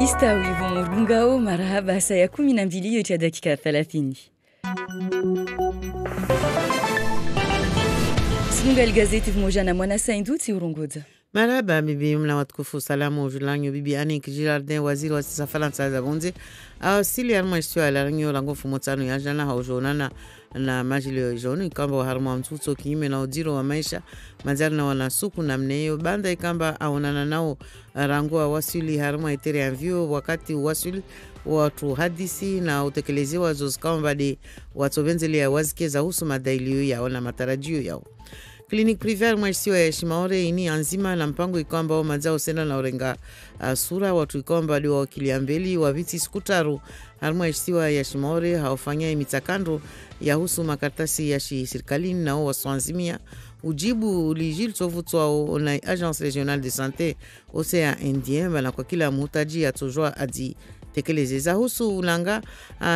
Istawi vumurungao marahaba saa ya 12 yote ya dakika 30. Sunga gazeti pamoja na Mwana Sainduti Urongoza. Marhaba bibi mna watukufu, salamu ujulanyo bibi Annick Girardin, waziri wa Faransa za bonze asili ya mwisho ya lanyo lango fumotano ya jana haujonana na majili joni kamba harma mtuto kinyume na udiro wa maisha mazari na wanasuku na mneyo banda ikamba aonana nao rango wa wasili harma itere ya vio wakati wasili watu hadisi na utekelezi wa zozikamba di watu benzeli ya wazike za husu madailiyo yao na matarajio yao. Klinik privé mwesiwa ya Shimaore ini anzima na mpango ikwamba mazao sena na orenga sura watu ikwamba liwa wakiliambeli wa viti skutaru mwesiwa ya Shimaore haufanya imitakando ya husu makartasi ya serikali na waswanzimia ujibu ulijil tovutwao na Agence Régionale de Santé Océan Indien bana kwa kila mhutaji ya tojwa adi tekelezeza husu ulanga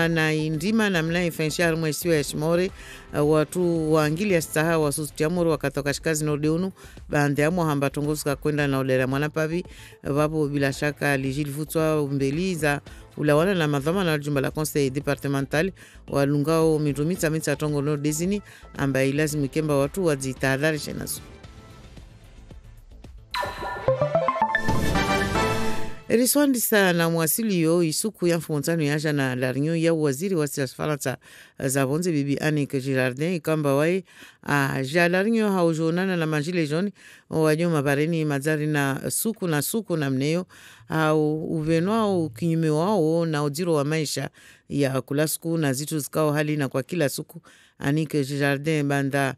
na indima na mla ifenshia mwesiwa ya Shimaore watu waangili ya staha wasusu tiamuru wakatoka shikazi nordeunu bande ya muhamba tongosuka kwenda na ulera mwanapavi wapo bila shaka lijili futwa umbeliza ulawana na madhama na jumba la conseil départemental walungao mitumita mita tongo nordezini ambaye ilazimu ikemba watu wazitahadhari shenazo. Riswandi sana mwasili yo isuku ya mfumontano ya jana la rinyo ya waziri wa Faransa za bonze bibi Annick Girardin ikamba wae la rinyo haujonana na majile joni wanyo mabareni mazari na suku na mneyo uvenwao kinyume wao na udiro wa maisha ya kulasuku na zitu zikao hali na kwa kila suku. Annick Girardin banda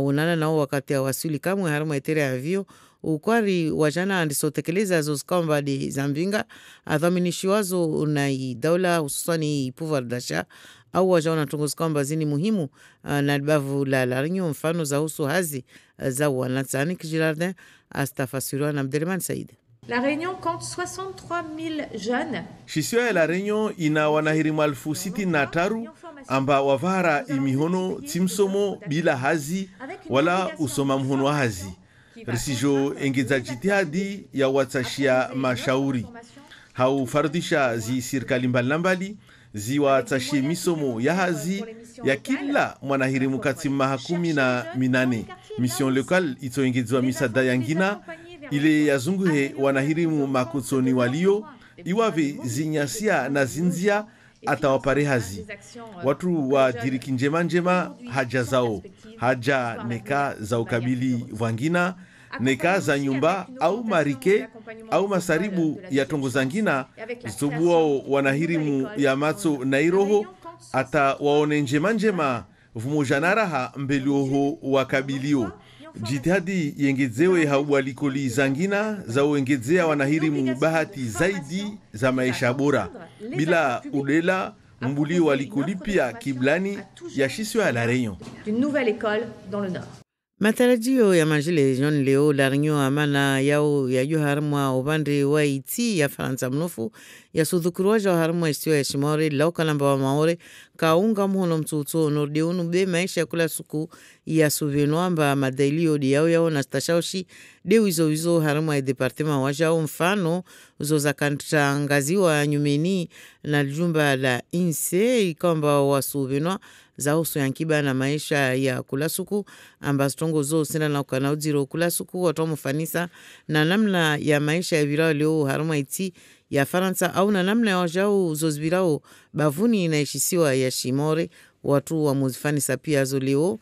unana nao wakati ya wasili kamwe haruma itere ya vio ukwari wajana andisotekeleza zozikamba di zambinga adhaminishiwazo na daula hususani pouvoir d'achat au wajana tungozikamba zini muhimu na libavu la larinyo mfano za husu hazi za wanatsa. Annick Girardin astafasiriwa na Mdeleman Said. La Réunion compte 63 000 jeunes. Shisio ya La Réunion ina wanahirimu 63 amba wavara imihono timsomo bila hazi wala usoma mhono wa hazi. Risijo engeza jitihadi ya watashia mashauri. Haufardisha zi sirikali mbalimbali zi watashia misomo ya hazi ya kila mwanahirimu kati mahakumi na minane. Mission local ito engezwa misada yangina ile yazunguhe wanahirimu makutoni walio iwave zinyasia na zinzia atawapare hazi. Watu wa diriki njema haja zao, haja neka za ukabili wangina, neka za nyumba au marike au masaribu ya tongo zangina zitobuwao wanahirimu ya mato na iroho ata waone njema vumojanaraha mbelioho wakabilio. Jitihadi yengezewe hauwalikoli zangina za uengezea wanahirimu bahati zaidi za maisha bora bila udela mbuli walikoli pia kiblani ya shisio ya La Réunion. D'une nouvelle école dans le Nord. Matarajio ya majile John Leo larinyo amana yao ya yu harmwa upande wa iti ya Faransa mnofu ya sudhukuruwaja wa harmwa istio ya Shimaore lau kalamba wa maore kaunga mhono mtuto nordeunu be maisha kula suku ya suvenuamba madailio di yao na stashaushi deu izo harmwa ya departema wajao mfano uzo za kantangaziwa nyumeni na jumba la INSEE ikamba wa suvenua za uso yankiba na maisha ya kulasuku ambazo tongo zo sina na ukana udiro kulasuku watu mufanisa na namna ya maisha ya virao leo haruma iti ya Faransa au na namna ya wajao zozbirao bavuni na ishisiwa ya Shimaore watu wa muzifanisa pia zo leo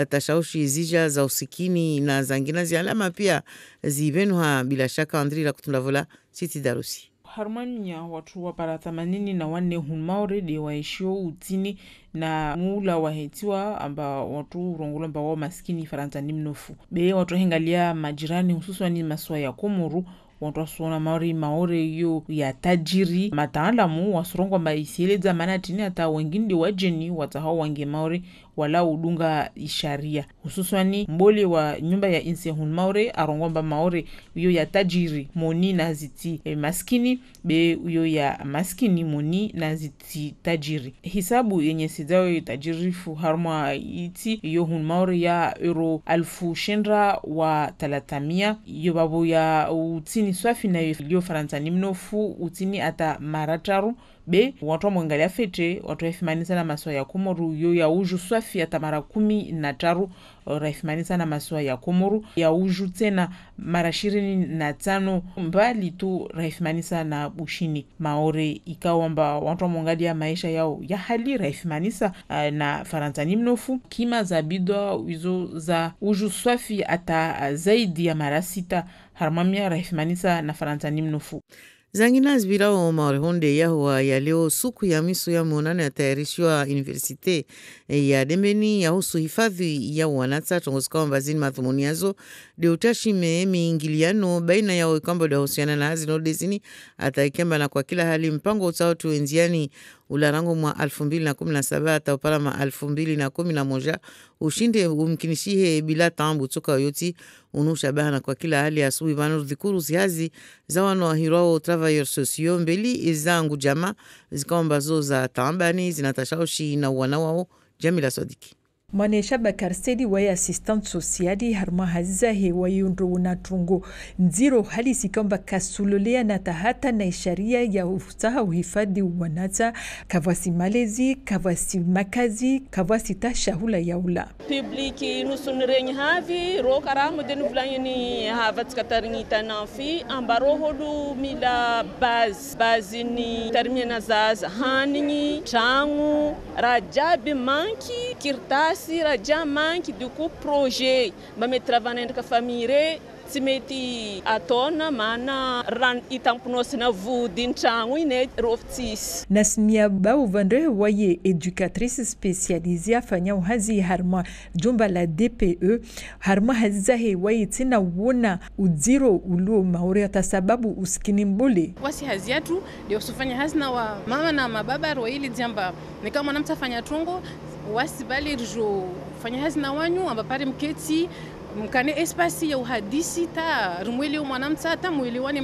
tashaushi zija za usikini na zangina zi alama pia zibenuha bila shaka Andri la kutundavola Siti Darusi. Harumania watu wa para 84 hunmaore de waishio utini na mula wahetiwa amba watu rongola mba wao maskini Faransa ni mnofu. Be watu hengalia majirani hususani maswa ya Komoro watu wasuona maore yu ya tajiri mataalamu wasurongo mba isieleza manatini hata wengine wajeni wata hao wange maore wala udunga isharia hususani mbole wa nyumba ya inse hun maore arongomba maore uyo ya tajiri moni na ziti maskini be uyo ya maskini moni na ziti tajiri hisabu yenye sidao tajirifu harma iti yo hun maore ya euro alfu shendra wa talatamia yo babu ya utini swafi na yo Faransa mnofu utini ata marataru be watu mwangalia fete watu efimanisa na maswa ya Komoru yo ya uju swafi ata mara 13 raifimanisa na maswa ya Komoru ya uju tena mara 25 mbali tu raifimanisa na bushini maore ikawamba watu mwangalia maisha yao ya hali raifimanisa na Faransa mnofu kima za bidwa hizo za uju swafi ata zaidi ya mara 6 harmamia raifimanisa na Faransa mnofu Zangina zbirao maorehonde yahuwa ya leo suku ya misu ya monane ya tayarishwa universite ya dembeni ya husu hifadhi ya wanata tongoska wambazini mathumuni yazo de utashime miingiliano baina ya wakamba da husiana na hazino desini ataikemba na kwa kila hali mpango utautu enziani ularango mwa 2017 hata upalama 2011 ushinde umkinishihe bila tambu toka yoti unushabana kwa kila hali asubi banu dhikuru zihazi za wanoahirao travailleurs sociaux mbeli izangu jama zikamba zo za tambani zinatashaushi na wanawao Jamila Sadiki. Manesha Bakar Sedi wa assistante sociali harma haziza hewa yundu unatungo nziro halisi kamba kasulolea na tahata na isharia ya usaha uhifadhi wanata kavasi malezi, kavasi makazi, kavasi tashahula ya ula. Publiki nusunrenyi havi, rokaramu denu vlangini havat kataringi tanafi, ambaro hodu mila bazi ni termina zaza haningi, changu, rajabi manki, kirtasi, raja manki du coup projet ba me travailler ka famille timeti atona mana ran itampunos na vudin changu ine roftis Nasmia Bauvandre waye éducatrice spécialisée afanya uhazi harma jumba la DPE harma hazahe waye tina wona udziro ulo maore sababu uskini mbole wasi haziatu ndio usifanya hazina wa mama na mababa ro ili jamba ni kama namtafanya tungo wasibali rjo fanya hazina wanyu ambapare mketi mkane espasi ya uhadisi ta rumweli mwanamta hata mwili wani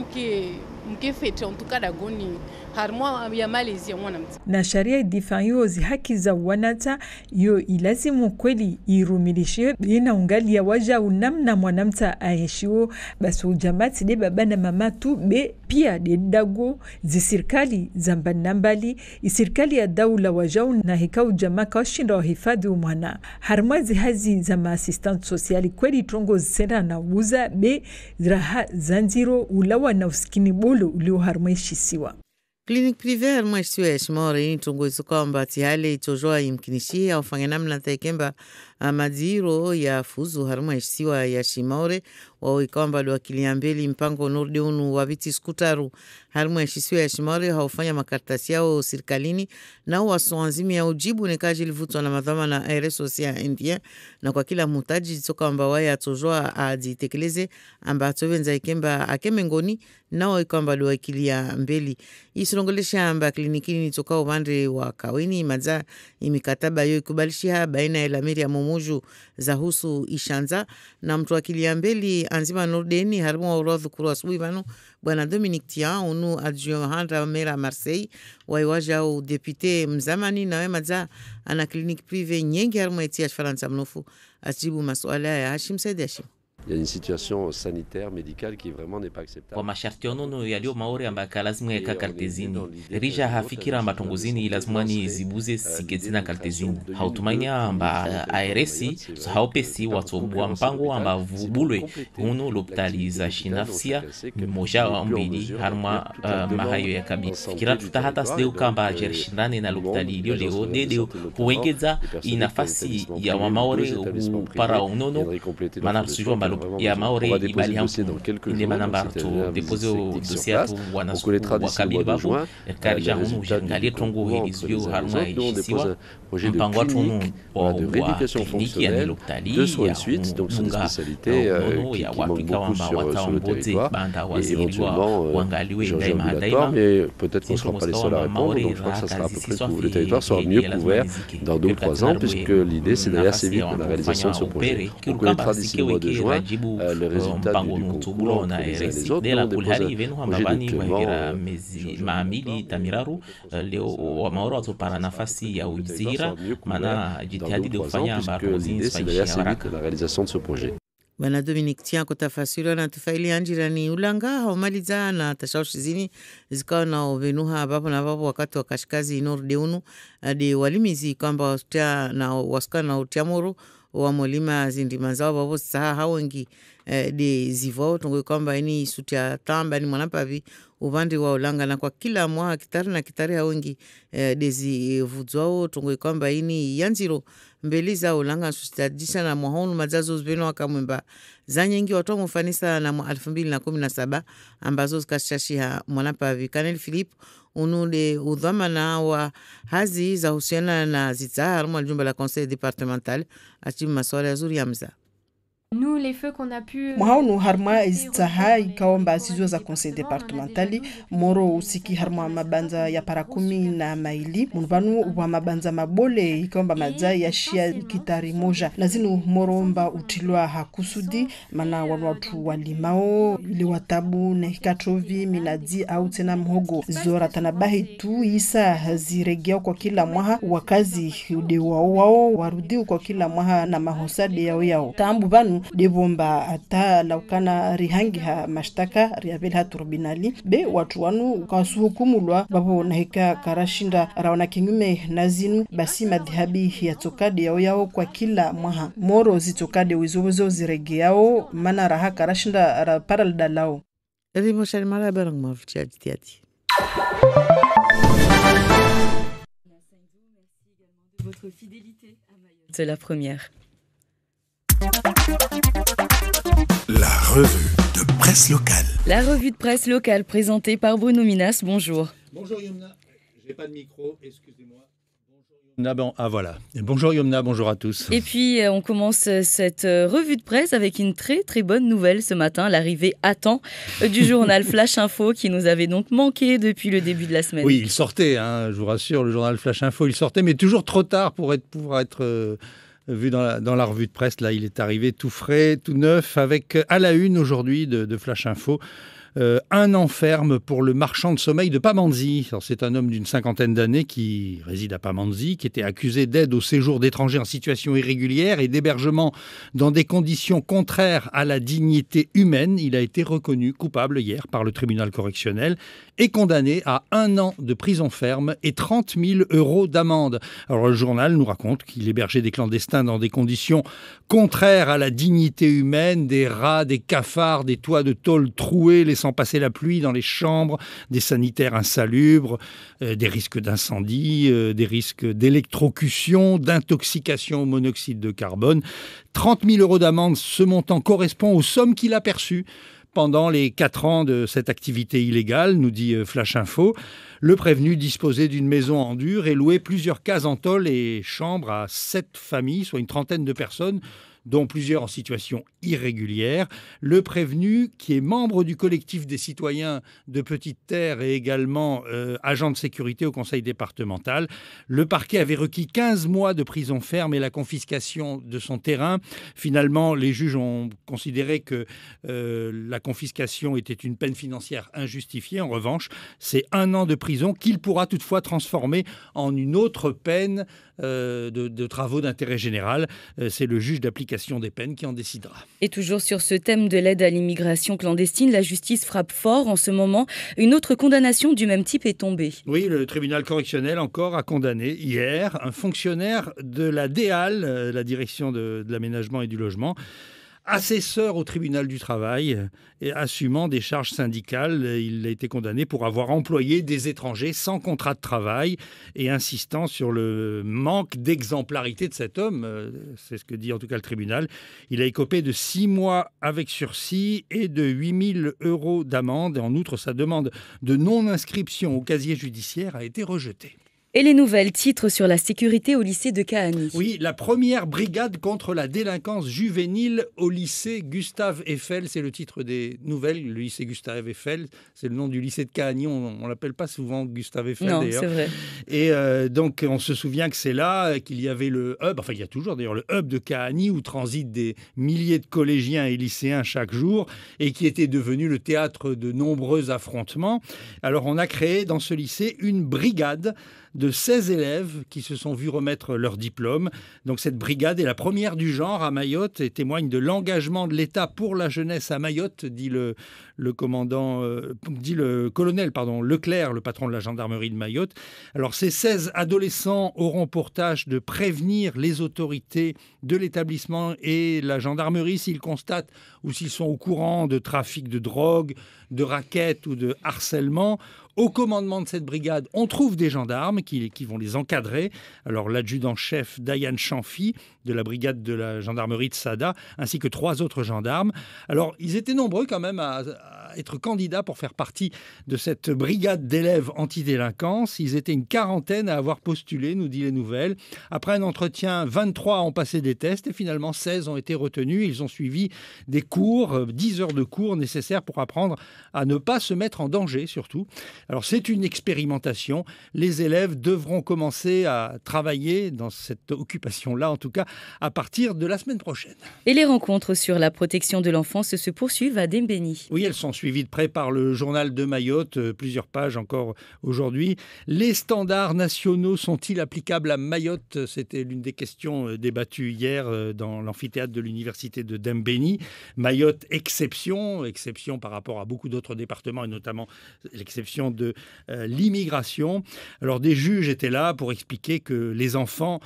mkefete ontukada goni harmwa ya Malaysia mwanamta na sharia idifanyo haki za wanata yo ilazimu kweli irumilishe ina ungali ya waja unamna mwanamta aeshio basi ujamati de baba na mama tu be pia de dago zisirikali zambanambali isirikali ya daula wajau na hikau jamaa kashinda hifadhi mwana harmazi hazi za assistant sociali kweli trongo zisenda na uza be raha zanziro ulawa na uskini bolo ulio harmaishisiwa Clinique privée harmaishisiwa ya shimore ni tungo isukamba tihale itojoa imkinishia ufanya namna taikemba madhiro ya fuzu harmaishisiwa ya shimore wao ikamba wakilia mbele mpango nordeunu wa viti skutaru harmaishisiwa ya shimore haufanya makartasi yao serikalini na wasoanzimi ya ujibu nekaji livutwa na madhama na RSOC ya India na kwa kila mutaji toka amba waya atojoa aditekeleze amba atovenza ikemba akemengoni nao ikamba wakilia mbele isilongolesha amba klinikini toka upande wa kaweni maza imikataba yo ikubalishia baina ya lamiri ya momuju za husu ishanza na mtu wakilia mbele anzima nordeni harimo urodhu kuru asubuhi vano bwana Dominique Tian unu adjoint handa mera Marseille waiwaja u depute mzamani na wemaza ana clinique privée nyingi harimo etia Faransa mnofu ajibu masuala ya Hashim Said Hashim. Il y a une situation sanitaire, médicale qui vraiment n'est pas acceptable. Kwa masharti yonono yalio maore ambaka lazima yaka kartezini. Rija hafikira matongozini lazimani zibuze sikedzina kartezini. Hautumanya amba ARS haupesi watobua mpango amba vubulwe uno lopitali za shinafsia moja wa mbili harma mahayo ya kabi. Fikira tutahata sideu kamba jerishindane na lopitali ilio leo dedeo huwengeza inafasi ya wamaore para unono mana sujua alo ya maore ibali hampu ndema namba to depose o dossier tu wanasu wakabili babu karija hunu jangalie tongo hilisio harma ishisiwa mpango wa tunu wa tekniki ya niloptali ya munga nono ya wapika wamba wataomboze banda waziriwa wangaliwe daima daima. Peut-être qu'on ne sera pas les seuls à répondre, donc je crois que ça sera plus le territoire sera mieux couvert dans 2 ou 3 ans, puisque l'idée c'est d'aller assez vite dans la réalisation de ce projet. On connaîtra d'ici le mois de juin les résultats du concours entre les uns et les autres. On dépose un projet de maamili tamiraru leo wamaoro watopara nafasi ya ujira maana jitihadi de kufanya ambaro zinzi la réalisation de ce projet. Bwana Dominic Tia kutafasiriwa na tufaili anjirani ulanga haumaliza na tashaushi zini zikawa na uvenuha bapo na bapo wakati wa kashikazi inordeunu adi walimizi kwamba wasutia na wasuka na utiamuru wa molima zindi mazao bapo saha hawengi de zivo tungo kwamba ini sutia tamba ni mwanapavi uvandi wa ulanga na kwa kila mwa kitari hawengi dezi vudzwao tungo kwamba ini yanziro mbeliza ulanga sustajisha na mwahonu mazazo zbeno wakamwemba za nyingi watu mufanisa na 2017 ambazo zikashashiha mwanapavi. Kanel Philip unude udhamana wa hazi za husiana na zitahar mwa jumba la conseil départemental achimu maswala ya zuri ya mza. Nous, les feux qu'on a pu... Mwaunu harma izitaha ikaomba sizwa za conseil départementali moro usiki harma mabanza ya parakumi na maili munvanu wa mabanza mabole ikaomba madza ya shia kitari moja lazinu moromba utilwa hakusudi mana watu walimao ili watabu na hikatrovi minazi au tena mhogo zora tanabahi tu isa haziregea kwa kila mwaha wakazi ude wao warudi kwa kila mwaha na mahosade yao tambu banu debomba ata laukana rihangi ha mashtaka riabel ha turbinali be watu wanu kasuhukumulwa babo nahika karashinda rawana kinyume nazinu basi madhabi ya tokade yao kwa kila mwaha moro zitokade wizozo ziregeao mana raha karashinda paral dalao Rimo Sharmara barang maftia tiati. Votre fidélité à Mayotte. C'est la première. La revue de presse locale. La revue de presse locale présentée par Bruno Minas. Bonjour. Bonjour Yomna. J'ai pas de micro, excusez-moi. Voilà. Bonjour Yomna, bonjour à tous. Et puis on commence cette revue de presse avec une très très bonne nouvelle ce matin, l'arrivée à temps du journal Flash Info qui nous avait donc manqué depuis le début de la semaine. Oui, il sortait, je vous rassure, le journal Flash Info, il sortait, mais toujours trop tard pour être vu dans la revue de presse. Là, il est arrivé tout frais, tout neuf, avec à la une aujourd'hui de Flash Info. Un an ferme pour le marchand de sommeil de Pamandzi. C'est un homme d'une 50aine d'années qui réside à Pamandzi, qui était accusé d'aide au séjour d'étrangers en situation irrégulière et d'hébergement dans des conditions contraires à la dignité humaine. Il a été reconnu coupable hier par le tribunal correctionnel et condamné à 1 an de prison ferme et 30 000 € d'amende. Alors le journal nous raconte qu'il hébergeait des clandestins dans des conditions contraires à la dignité humaine, des rats, des cafards, des toits de tôle troués, laissant passer la pluie dans les chambres, des sanitaires insalubres, des risques d'incendie, des risques d'électrocution, d'intoxication au monoxyde de carbone. 30 000 € d'amende, ce montant correspond aux sommes qu'il a perçues pendant les 4 ans de cette activité illégale, nous dit Flash Info. Le prévenu disposait d'une maison en dur et louait plusieurs cases en tôle et chambres à 7 familles, soit une trentaine de personnes, dont plusieurs en situation irrégulière. Le prévenu, qui est membre du collectif des citoyens de Petite Terre et également agent de sécurité au conseil départemental. Le parquet avait requis 15 mois de prison ferme et la confiscation de son terrain. Finalement, les juges ont considéré que la confiscation était une peine financière injustifiée. En revanche, c'est 1 an de prison qu'il pourra toutefois transformer en une autre peine de travaux d'intérêt général. C'est le juge d'application des peines qui en décidera. Et toujours sur ce thème de l'aide à l'immigration clandestine, la justice frappe fort en ce moment. Une autre condamnation du même type est tombée. Oui, le tribunal correctionnel encore a condamné hier un fonctionnaire de la DEAL, la direction de l'aménagement et du logement, Assesseur au tribunal du travail et assumant des charges syndicales, il a été condamné pour avoir employé des étrangers sans contrat de travail et insistant sur le manque d'exemplarité de cet homme. C'est ce que dit en tout cas le tribunal. Il a écopé de 6 mois avec sursis et de 8 000 € d'amende. Et en outre, sa demande de non-inscription au casier judiciaire a été rejetée. Et les nouvelles titres sur la sécurité au lycée de Kahani. Oui, la première brigade contre la délinquance juvénile au lycée Gustave Eiffel. C'est le titre des nouvelles. Le lycée Gustave Eiffel, c'est le nom du lycée de Kahani. On ne l'appelle pas souvent Gustave Eiffel d'ailleurs. Non, c'est vrai. Et donc, on se souvient que c'est là qu'il y avait le hub, enfin il y a toujours d'ailleurs le hub de Kahani où transitent des milliers de collégiens et lycéens chaque jour et qui était devenu le théâtre de nombreux affrontements. Alors, on a créé dans ce lycée une brigade de 16 élèves qui se sont vus remettre leur diplôme. Donc cette brigade est la première du genre à Mayotte et témoigne de l'engagement de l'État pour la jeunesse à Mayotte, dit le colonel Leclerc, le patron de la gendarmerie de Mayotte. Alors ces 16 adolescents auront pour tâche de prévenir les autorités de l'établissement et la gendarmerie s'ils constatent ou s'ils sont au courant de trafic de drogue, de raquettes ou de harcèlement. Au commandement de cette brigade, on trouve des gendarmes qui vont les encadrer. Alors l'adjudant-chef Dayan Chanfi de la brigade de la gendarmerie de Sada, ainsi que 3 autres gendarmes. Alors ils étaient nombreux quand même à être candidats pour faire partie de cette brigade d'élèves antidélinquance. Ils étaient une quarantaine à avoir postulé, nous dit les nouvelles. Après un entretien, 23 ont passé des tests et finalement 16 ont été retenus. Ils ont suivi des cours, 10 heures de cours nécessaires pour apprendre à ne pas se mettre en danger surtout. Alors c'est une expérimentation. Les élèves devront commencer à travailler dans cette occupation-là, en tout cas à partir de la semaine prochaine. Et les rencontres sur la protection de l'enfance se poursuivent à Dembéni. Oui, elles sont suivies de près par le journal de Mayotte, plusieurs pages encore aujourd'hui. Les standards nationaux sont-ils applicables à Mayotte ? C'était l'une des questions débattues hier dans l'amphithéâtre de l'université de Dembéni. Mayotte, exception par rapport à beaucoup d'autres départements et notamment l'exception de l'immigration. Alors des juges étaient là pour expliquer que les enfants,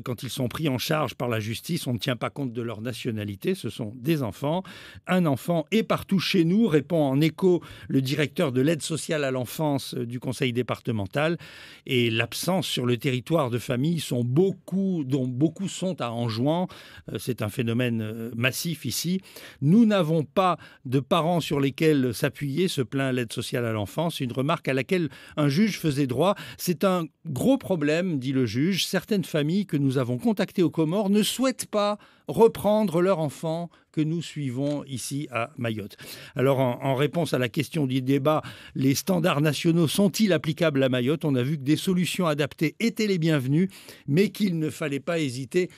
quand ils sont pris en charge par la justice, on ne tient pas compte de leur nationalité, ce sont des enfants. Un enfant est partout chez nous, répond en écho le directeur de l'aide sociale à l'enfance du conseil départemental. Et l'absence sur le territoire de familles dont beaucoup sont à Anjouan. C'est un phénomène massif ici. Nous n'avons pas de parents sur lesquels s'appuyer, se plaint l'aide sociale à l'enfance. Une remarque à laquelle un juge faisait droit. C'est un gros problème, dit le juge. Certaines familles que nous avons contactées aux Comores ne souhaitent pas reprendre leur enfant que nous suivons ici à Mayotte. Alors, en réponse à la question du débat, les standards nationaux sont-ils applicables à Mayotte ? On a vu que des solutions adaptées étaient les bienvenues, mais qu'il ne fallait pas hésiter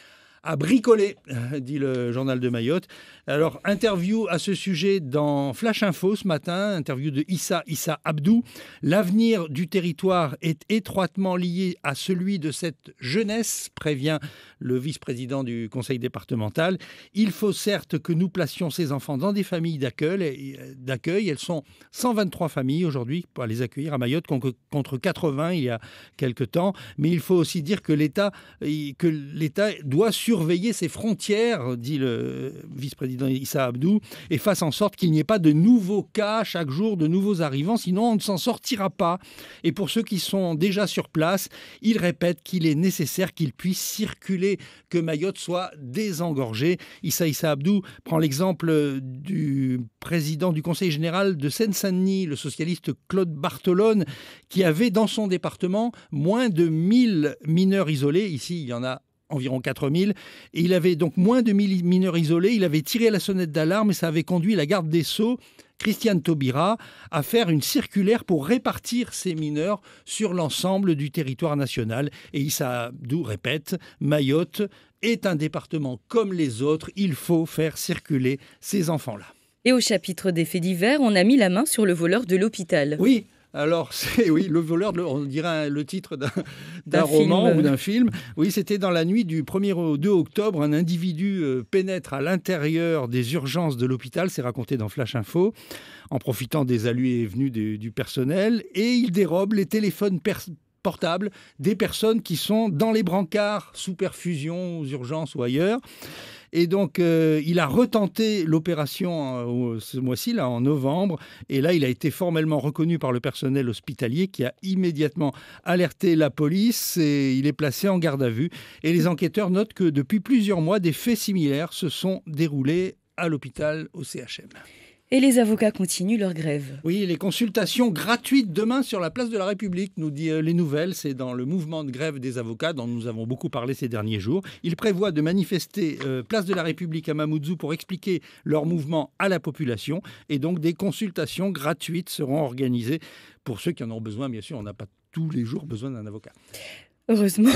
à bricoler, dit le journal de Mayotte. Alors, interview à ce sujet dans Flash Info ce matin, interview de Issa Abdou. L'avenir du territoire est étroitement lié à celui de cette jeunesse, prévient le vice-président du conseil départemental. Il faut certes que nous placions ces enfants dans des familles d'accueil. Elles sont 123 familles aujourd'hui pour les accueillir à Mayotte contre 80 il y a quelque temps. Mais il faut aussi dire que l'État doit surveiller ses frontières, dit le vice-président Issa Abdou, et fasse en sorte qu'il n'y ait pas de nouveaux cas chaque jour, de nouveaux arrivants, sinon on ne s'en sortira pas. Et pour ceux qui sont déjà sur place, il répète qu'il est nécessaire qu'ils puissent circuler, que Mayotte soit désengorgée. Issa Abdou prend l'exemple du président du conseil général de Seine-Saint-Denis, le socialiste Claude Bartolone, qui avait dans son département moins de 1000 mineurs isolés. Ici, il y en a environ 4000, et il avait donc moins de 1000 mineurs isolés. Il avait tiré la sonnette d'alarme et ça avait conduit la garde des Sceaux, Christiane Taubira, à faire une circulaire pour répartir ces mineurs sur l'ensemble du territoire national. Et Issa Abdou répète, Mayotte est un département comme les autres, il faut faire circuler ces enfants-là. Et au chapitre des faits divers, on a mis la main sur le voleur de l'hôpital. Oui. Alors, le voleur, on dirait le titre d'un roman ou d'un film. Oui, c'était dans la nuit du 1er au 2 octobre. Un individu pénètre à l'intérieur des urgences de l'hôpital, c'est raconté dans Flash Info, en profitant des allées et venues du personnel. Et il dérobe les téléphones portables des personnes qui sont dans les brancards sous perfusion, aux urgences ou ailleurs. Et donc, il a retenté l'opération ce mois-ci, là, en novembre. Et là, il a été formellement reconnu par le personnel hospitalier qui a immédiatement alerté la police et il est placé en garde à vue. Et les enquêteurs notent que depuis plusieurs mois, des faits similaires se sont déroulés à l'hôpital au CHM. Et les avocats continuent leur grève. Oui, les consultations gratuites demain sur la place de la République, nous dit Les Nouvelles. C'est dans le mouvement de grève des avocats dont nous avons beaucoup parlé ces derniers jours. Ils prévoient de manifester place de la République à Mamoudzou pour expliquer leur mouvement à la population. Et donc des consultations gratuites seront organisées pour ceux qui en ont besoin. Bien sûr, on n'a pas tous les jours besoin d'un avocat. Heureusement.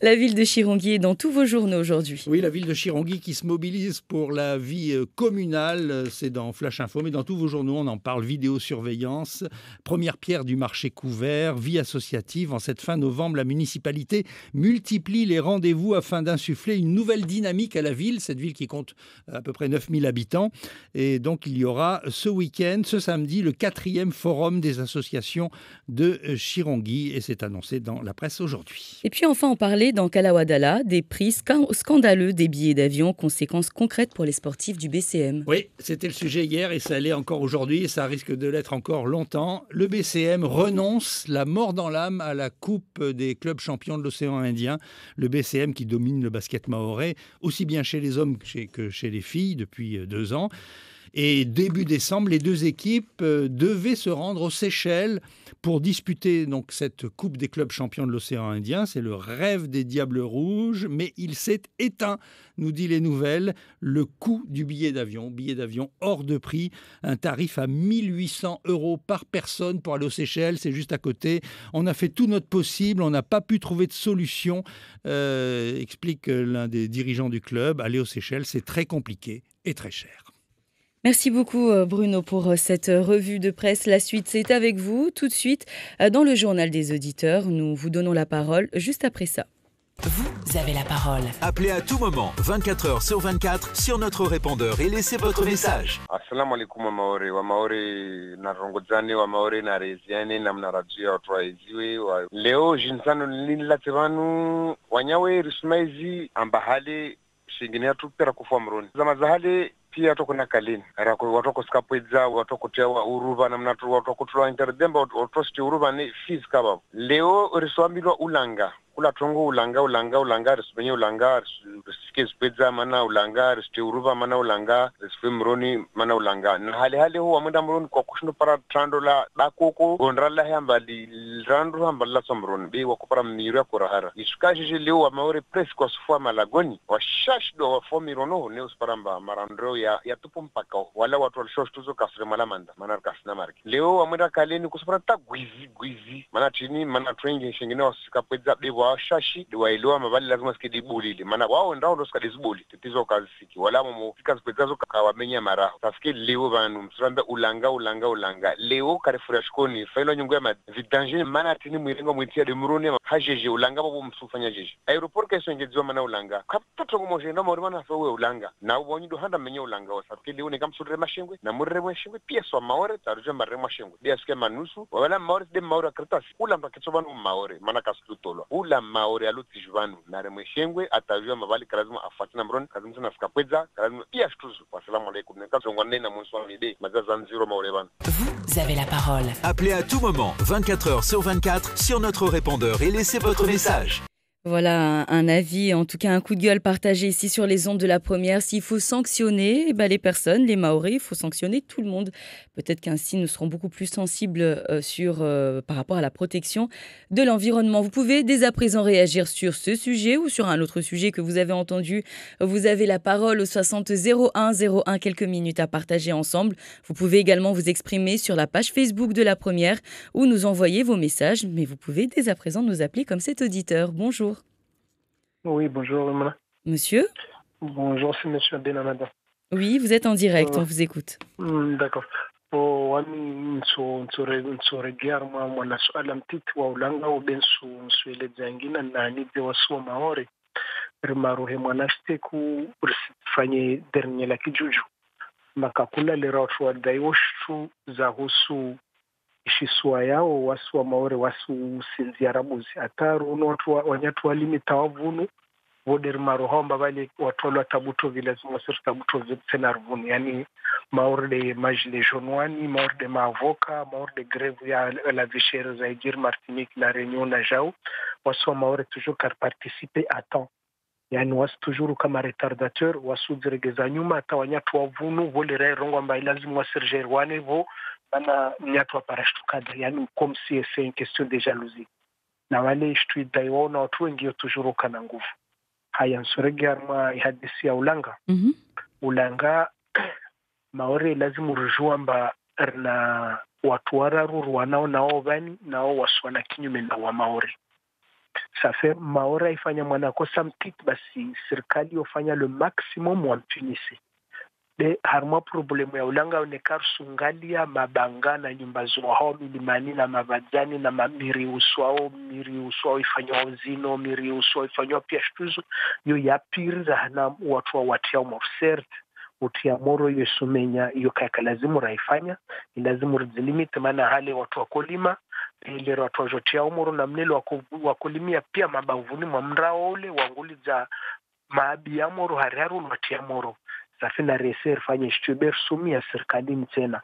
La ville de Chirongui est dans tous vos journaux aujourd'hui. Oui, la ville de Chirongui qui se mobilise pour la vie communale, c'est dans Flash Info, mais dans tous vos journaux, on en parle. Vidéosurveillance, première pierre du marché couvert, vie associative. En cette fin novembre, la municipalité multiplie les rendez-vous afin d'insuffler une nouvelle dynamique à la ville, cette ville qui compte à peu près 9000 habitants. Et donc, il y aura ce week-end, ce samedi, le 4e forum des associations de Chirongui, et c'est annoncé dans la presse aujourd'hui. Et puis enfin, on parlait dans Kalawadala des prix scandaleux des billets d'avion, conséquences concrètes pour les sportifs du BCM. Oui, c'était le sujet hier et ça l'est encore aujourd'hui et ça risque de l'être encore longtemps. Le BCM renonce la mort dans l'âme à la Coupe des clubs champions de l'océan Indien. Le BCM qui domine le basket mahorais, aussi bien chez les hommes que chez les filles depuis 2 ans. Et début décembre, les 2 équipes devaient se rendre aux Seychelles pour disputer donc cette Coupe des clubs champions de l'océan Indien. C'est le rêve des Diables Rouges, mais il s'est éteint, nous dit Les Nouvelles. Le coût du billet d'avion hors de prix, un tarif à 1 800 € par personne pour aller aux Seychelles, c'est juste à côté. On a fait tout notre possible, on n'a pas pu trouver de solution, explique l'un des dirigeants du club. Aller aux Seychelles, c'est très compliqué et très cher. Merci beaucoup Bruno pour cette revue de presse. La suite, c'est avec vous. Tout de suite, dans le journal des auditeurs, nous vous donnons la parole juste après ça. Vous avez la parole. Appelez à tout moment, 24 heures sur 24, sur notre répondeur et laissez votre message. Assalamu alaikum wa maore na rongozane wa maore na reziane na mnarajia watu waiziwe. Leo jinsano nililate vanu wanyawe risumaizi ambahale shingine atupera kufa mroni. Zamazahale pia tokona kalini rako watoko skapweza watoko tewa uruva na mnatu watoko tuwa interdemba watosti uruva ni fees kaba. Leo riswambilwa ulanga kula tongo ulanga rispenye ulanga risike spedza mana ulanga risite uruva mana ulanga risfe mroni mana ulanga na hali huwa mwenda mroni kwa kushino para trando la bakoko gondrala hamba li rando hamba la somroni be wakupara miru ya kurahara ishukajiji leo wa maore press kwa sufua malagoni wa shashdo wa fomirono ne usparamba marandro ya tupo mpaka wala watu walishosh tuzo kasre malamanda mana kasna marki leo wa mwenda kaleni kusupara ta gwizi mana chini mana training shingine wasikapweza bewa shashi diwailewa mabali lazima sikidi bulile maana wao ndao ndo sikadi zibuli tatizo kazisiki wala mu fika zipetazo kawamenya maraho tafike leo banu msurambe ulanga leo karifura shikoni failo nyungu ya vidanjini maana tini mwirengo mwitia de muruni hajeje ulanga babo msufanya jeje aeroport keso ngedzwa mana ulanga kapito ngomoje ndo mori mana fawe ulanga na ubonyi do handa menya ulanga wasafike leo ni kamsudre mashengwe na murre mashengwe pia so maore taruje marre mashengwe dia ske manusu wala maore de maore kretasi ula mbaketso banu maore mana kasutolo ula maore aluti jvanu na remeshengwe atajua mabali kalazima afatina mron kalazima na skapweza kalazima pia shtuzu assalamu alaikum nekazongwane na monswa mide mazaza nziro maore bana. Vous avez la parole. Appelez à tout moment 24 heures sur 24 sur notre répondeur et laissez votre message. Voilà un avis, en tout cas un coup de gueule partagé ici sur les ondes de la première. S'il faut sanctionner les personnes, les Maoris, il faut sanctionner tout le monde. Peut-être qu'ainsi nous serons beaucoup plus sensibles par rapport à la protection de l'environnement. Vous pouvez dès à présent réagir sur ce sujet ou sur un autre sujet que vous avez entendu. Vous avez la parole au 60 01 01, quelques minutes à partager ensemble. Vous pouvez également vous exprimer sur la page Facebook de la première ou nous envoyer vos messages. Mais vous pouvez dès à présent nous appeler comme cet auditeur. Bonjour. Oui, bonjour, Mona. Monsieur ? Bonjour, c'est monsieur Benamada. Oui, vous êtes en direct, on vous écoute. D'accord. Wani nsoregea mwana swala mtiti wa ulanga ubensu nswele zangina nani de wasu maore rimaruhe mwana steku risifanye dernie la kijuju makakula lera watu wa daiwoshu za husu ishisua yao wasu wa maore wasu sinzi arabuzi ataru watu wanyatu walimi tawavunu voder maro homba vale watolo tabuto vile zimosir tabuto tena ruvuni yani maor de majle jonwani maor de mavoka maor de grève ya la vichere zaïdir Martinique la Réunion na Jau waso maor toujours car participer à temps yani wasu toujours kama retardateur wasu diregeza nyuma hata wanyatu wavunu vole rongo ambaye lazima wasirger wane vo bana nyatu wa parashtukada yani comme si c'est une question de jalousie na wale ishtui daiwaona watu wengi toujours kana nguvu haya nsoregarma ihadisi ya ulanga ulanga maore lazima urujua mba na watu wararuru wanao nao bani nao waswana kinyume na wa maore safe maore ifanya mwanakosa mtiti basi serikali ofanya le maximum wampunisi de harma problemu ya ulanga onekar sungalia mabanga na nyumba zwa hao milimani na mavajani na miri uswao ifanywa zino miri uswao ifanywa pia shtuzo yo yapirira na watu wa watia mofsert utia moro yesumenya yo kaka lazimu raifanya ilazimu rizlimit maana hali watu wakolima ile watu wajotia moro na mnelo wakolimia pia mabavuni mwa mrao ule wanguli za maabi ya moro hariharu watia moro safina reser fanye shtuber sumia serikali tena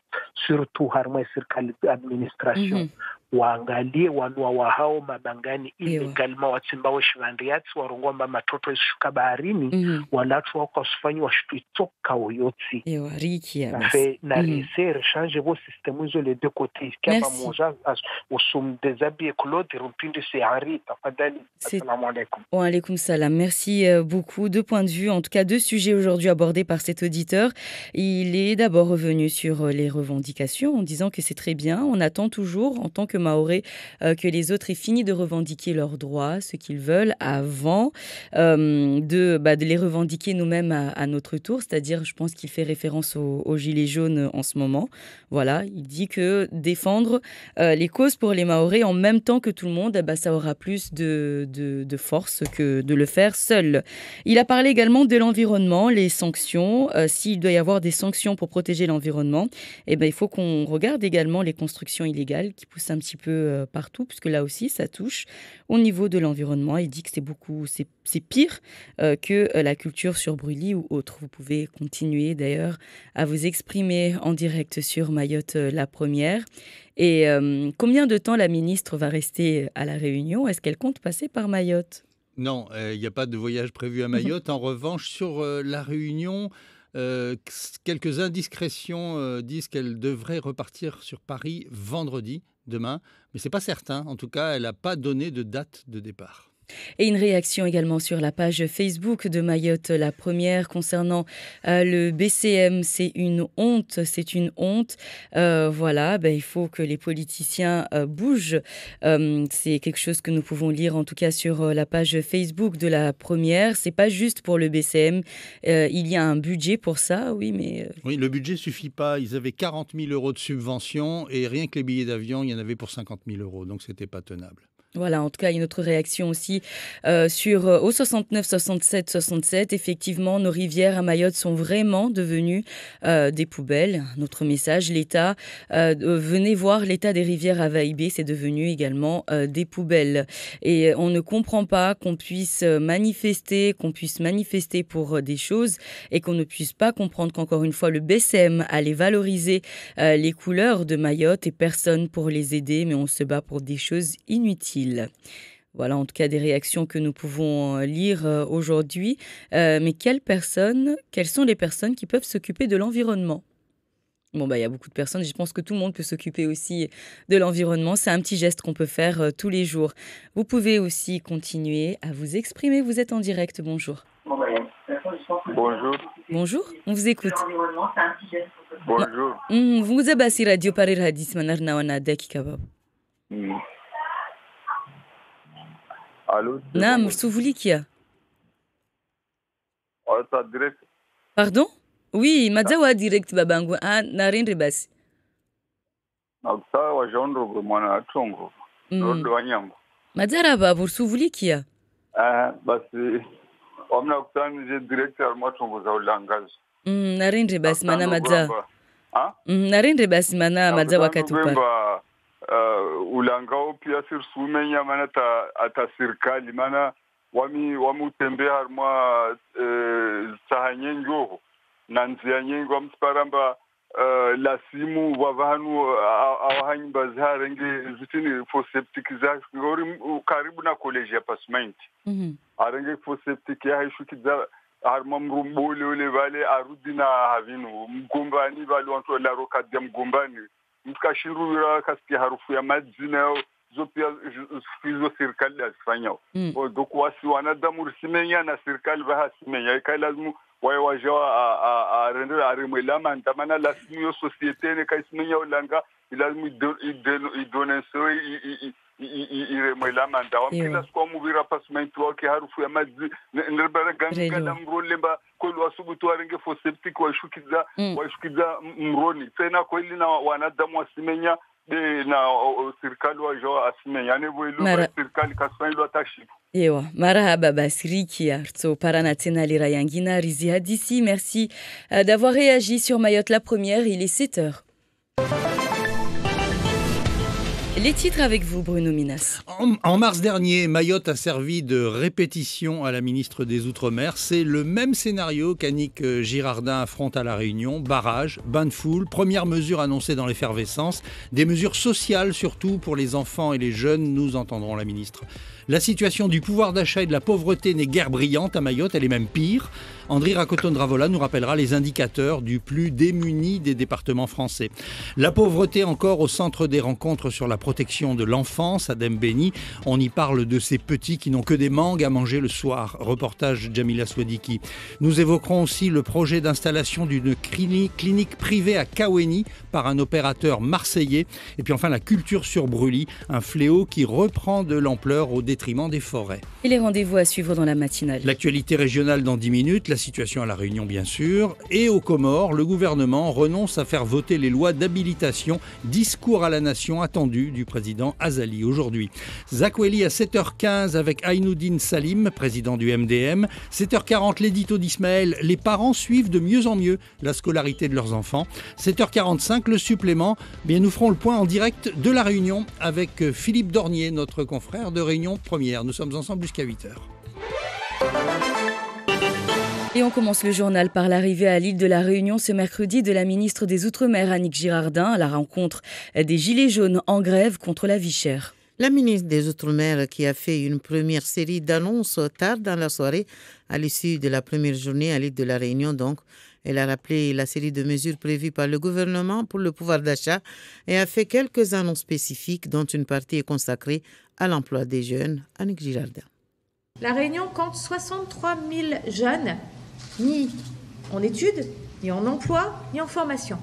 surtout harma serikali administration waangalie wanua wa hao mabangani illegalma watsimbao shivandriats warongomba matoto ishuka baharini wanatu wako wasifanye washtuitoka oyotsi na reser change vos systèmes izo les deux côtés kama moja usum déshabiller Claude rumpinde c'est Henri tafadhali assalamu alaikum. Wa alaikum salam. Merci beaucoup. 2 points de vue, en tout cas 2 sujets aujourd'hui abordés par cet auditeur. Il est d'abord revenu sur les revendications en disant que c'est très bien, on attend toujours en tant que Maoré que les autres aient fini de revendiquer leurs droits, ce qu'ils veulent, avant de les revendiquer nous-mêmes à notre tour. C'est-à-dire, je pense qu'il fait référence aux Gilets jaunes en ce moment. Voilà, il dit que défendre les causes pour les Maorés en même temps que tout le monde, ça aura plus de force que de le faire seul. Il a parlé également de l'environnement, les sanctions. S'il doit y avoir des sanctions pour protéger l'environnement, il faut qu'on regarde également les constructions illégales qui poussent un petit peu partout, puisque là aussi, ça touche au niveau de l'environnement. Il dit que c'est pire que la culture sur brûlis ou autre. Vous pouvez continuer d'ailleurs à vous exprimer en direct sur Mayotte la première. Et combien de temps la ministre va rester à La Réunion? Est-ce qu'elle compte passer par Mayotte? Non, il n'y a pas de voyage prévu à Mayotte. En revanche, sur La Réunion, quelques indiscrétions disent qu'elle devrait repartir sur Paris vendredi, demain. Mais ce n'est pas certain. En tout cas, elle n'a pas donné de date de départ. Et une réaction également sur la page Facebook de Mayotte, la première, concernant le BCM. C'est une honte. Voilà, il faut que les politiciens bougent. C'est quelque chose que nous pouvons lire en tout cas sur la page Facebook de la première. C'est pas juste pour le BCM. Il y a un budget pour ça, oui, mais... Oui, le budget suffit pas. Ils avaient 40 000 € de subvention et rien que les billets d'avion, il y en avait pour 50 000 €. Donc, c'était pas tenable. Voilà, en tout cas, une autre réaction aussi au 69 67 67. Effectivement, nos rivières à Mayotte sont vraiment devenues des poubelles. Notre message, l'État, venez voir l'état des rivières à Vaïbé, c'est devenu également des poubelles. Et on ne comprend pas qu'on puisse manifester pour des choses et qu'on ne puisse pas comprendre qu'encore une fois, le BCM allait valoriser les couleurs de Mayotte et personne pour les aider, mais on se bat pour des choses inutiles. Voilà, en tout cas, des réactions que nous pouvons lire aujourd'hui. Mais quelles sont les personnes qui peuvent s'occuper de l'environnement? Bon, il y a beaucoup de personnes. Je pense que tout le monde peut s'occuper aussi de l'environnement. C'est un petit geste qu'on peut faire tous les jours. Vous pouvez aussi continuer à vous exprimer. Vous êtes en direct. Bonjour. Bonjour. Bonjour, on vous écoute. Bonjour. Vous avez bassi radio Paris Hadis Manarna wana dakika bab. Allô? Naam, Souvoulikia. Ça direct. Pardon? Oui, Madzawa direct babangu. Narendre basi. Sawa jondro mwana tongo. Ndo wanyango. Madzara babu Souvoulikia. Basi omna kutani directeur matongo za ulangazo. Narendre basi mana madza. Narendre basi mana madza wakatupa. Ulangao pia sir sumenya mana ata serikali mana wamutembe harma sahanye njoho na nzia nyengo msparamba la simu wavanu awahanyi bazharenge zitini foseptic za ngori karibu na college ya Passement arenge foseptic ya hishukiza harma mrumbole ule vale arudina havinu mgombani vale wanto la rokadi ya mgombani mkashirura kasikia harufu ya madzina zo pia fizo serikali asifanyao donc wasi wanadamu risimenya na serikali bahasimenya kai lazima wae wajawa arendera arimwela mandamana lazima yo societe ne kaisimenya ulanga lazima idonenso iremwela mandawa kila siku muvira Passement wake harufu ya maji nrebara ganga mrolemba kolo asubutu arenge foseptic washukiza mroni tena kweli na wanadamu wasimenya na serikali wajawa asimenya ne boilo serikali kasfailo atashibu. Ewa, marahaba basriki arto parana tena lira yangina rizi hadisi. Merci d'avoir réagi sur Mayotte la première, il est 7h. Les titres avec vous, Bruno Minas. En mars dernier, Mayotte a servi de répétition à la ministre des Outre-mer. C'est le même scénario qu'Annick Girardin affronte à La Réunion. Barrage, bain de foule, première mesure annoncée dans l'effervescence. Des mesures sociales surtout pour les enfants et les jeunes, nous entendrons la ministre. La situation du pouvoir d'achat et de la pauvreté n'est guère brillante à Mayotte, elle est même pire. Andry Rakoton-Dravola nous rappellera les indicateurs du plus démuni des départements français. La pauvreté encore au centre des rencontres sur la protection de l'enfance à Dembéni. On y parle de ces petits qui n'ont que des mangues à manger le soir. Reportage Jamila Swadiki. Nous évoquerons aussi le projet d'installation d'une clinique privée à Kaweni par un opérateur marseillais. Et puis enfin la culture sur brûlis, un fléau qui reprend de l'ampleur au détriment des forêts. Et les rendez-vous à suivre dans la matinale. L'actualité régionale dans 10 minutes, la situation à La Réunion bien sûr. Et aux Comores, le gouvernement renonce à faire voter les lois d'habilitation. Discours à la nation attendu du président Azali aujourd'hui. Zakweli à 7h15 avec Aïnoudine Salim, président du MDM. 7h40, l'édito d'Ismaël. Les parents suivent de mieux en mieux la scolarité de leurs enfants. 7h45, le supplément. Bien, nous ferons le point en direct de La Réunion avec Philippe Dornier, notre confrère de Réunion Première. Nous sommes ensemble jusqu'à 8h. Et on commence le journal par l'arrivée à l'île de la Réunion ce mercredi de la ministre des Outre-mer Annick Girardin à la rencontre des Gilets jaunes en grève contre la vie chère. La ministre des Outre-mer qui a fait une première série d'annonces tard dans la soirée à l'issue de la première journée à l'île de la Réunion donc. Elle a rappelé la série de mesures prévues par le gouvernement pour le pouvoir d'achat et a fait quelques annonces spécifiques dont une partie est consacrée à l'emploi des jeunes. Annick Girardin. La Réunion compte 63 000 jeunes, ni en études, ni en emploi, ni en formation.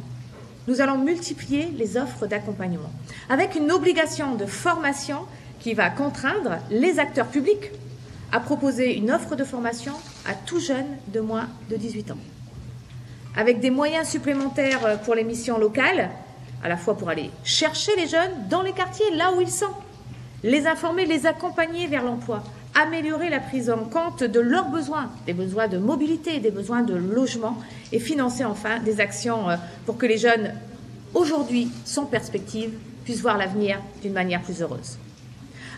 Nous allons multiplier les offres d'accompagnement avec une obligation de formation qui va contraindre les acteurs publics à proposer une offre de formation à tout jeune de moins de 18 ans. Avec des moyens supplémentaires pour les missions locales, à la fois pour aller chercher les jeunes dans les quartiers, là où ils sont, les informer, les accompagner vers l'emploi, améliorer la prise en compte de leurs besoins, des besoins de mobilité, des besoins de logement, et financer enfin des actions pour que les jeunes, aujourd'hui sans perspective, puissent voir l'avenir d'une manière plus heureuse.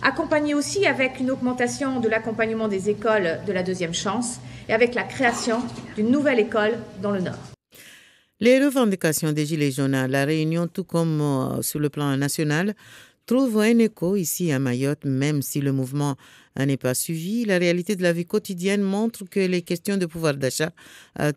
Accompagner aussi avec une augmentation de l'accompagnement des écoles de la deuxième chance et avec la création d'une nouvelle école dans le Nord. Les revendications des Gilets jaunes à La Réunion, tout comme sur le plan national, trouvent un écho ici à Mayotte, même si le mouvement n'est pas suivi. La réalité de la vie quotidienne montre que les questions de pouvoir d'achat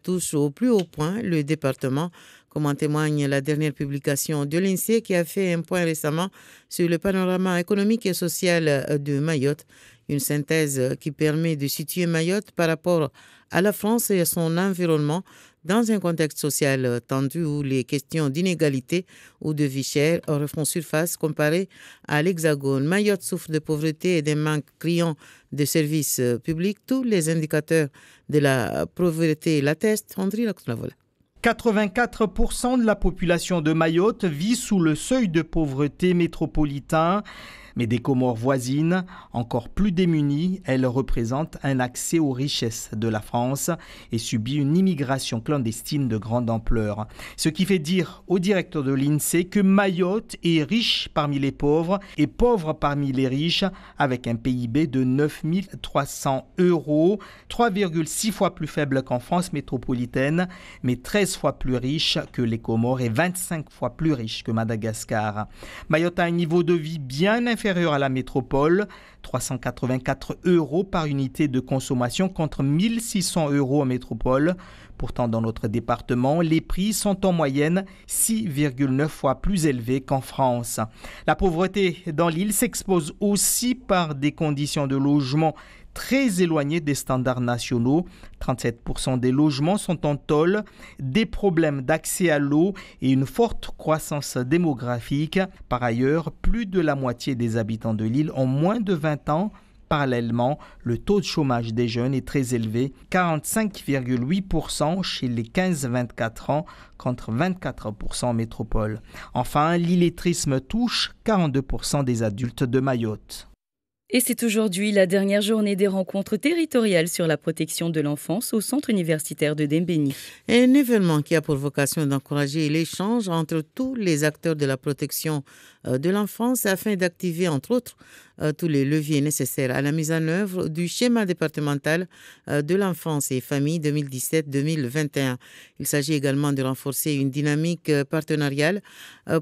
touchent au plus haut point le département, comme en témoigne la dernière publication de l'INSEE qui a fait un point récemment sur le panorama économique et social de Mayotte. Une synthèse qui permet de situer Mayotte par rapport à la France et à son environnement dans un contexte social tendu où les questions d'inégalité ou de vie chère refont surface comparé à l'Hexagone. Mayotte souffre de pauvreté et d'un manque criant de services publics. Tous les indicateurs de la pauvreté l'attestent. Andry Rakoton-Dravola. 84% de la population de Mayotte vit sous le seuil de pauvreté métropolitain. Mais des Comores voisines, encore plus démunies, elles représentent un accès aux richesses de la France et subissent une immigration clandestine de grande ampleur. Ce qui fait dire au directeur de l'INSEE que Mayotte est riche parmi les pauvres et pauvre parmi les riches, avec un PIB de 9 300 €, 3,6 fois plus faible qu'en France métropolitaine, mais 13 fois plus riche que les Comores et 25 fois plus riche que Madagascar. Mayotte a un niveau de vie bien inférieur à la métropole, 384 € par unité de consommation contre 1 600 € en métropole. Pourtant, dans notre département, les prix sont en moyenne 6,9 fois plus élevés qu'en France. La pauvreté dans l'île s'expose aussi par des conditions de logement très éloignées des standards nationaux. 37% des logements sont en tôle, des problèmes d'accès à l'eau et une forte croissance démographique. Par ailleurs, plus de la moitié des habitants de l'île ont moins de 20 ans. Parallèlement, le taux de chômage des jeunes est très élevé, 45,8% chez les 15-24 ans contre 24% en métropole. Enfin, l'illettrisme touche 42% des adultes de Mayotte. Et c'est aujourd'hui la dernière journée des rencontres territoriales sur la protection de l'enfance au centre universitaire de Dembéni. Un événement qui a pour vocation d'encourager l'échange entre tous les acteurs de la protection de l'enfance afin d'activer, entre autres, tous les leviers nécessaires à la mise en œuvre du schéma départemental de l'enfance et famille 2017-2021. Il s'agit également de renforcer une dynamique partenariale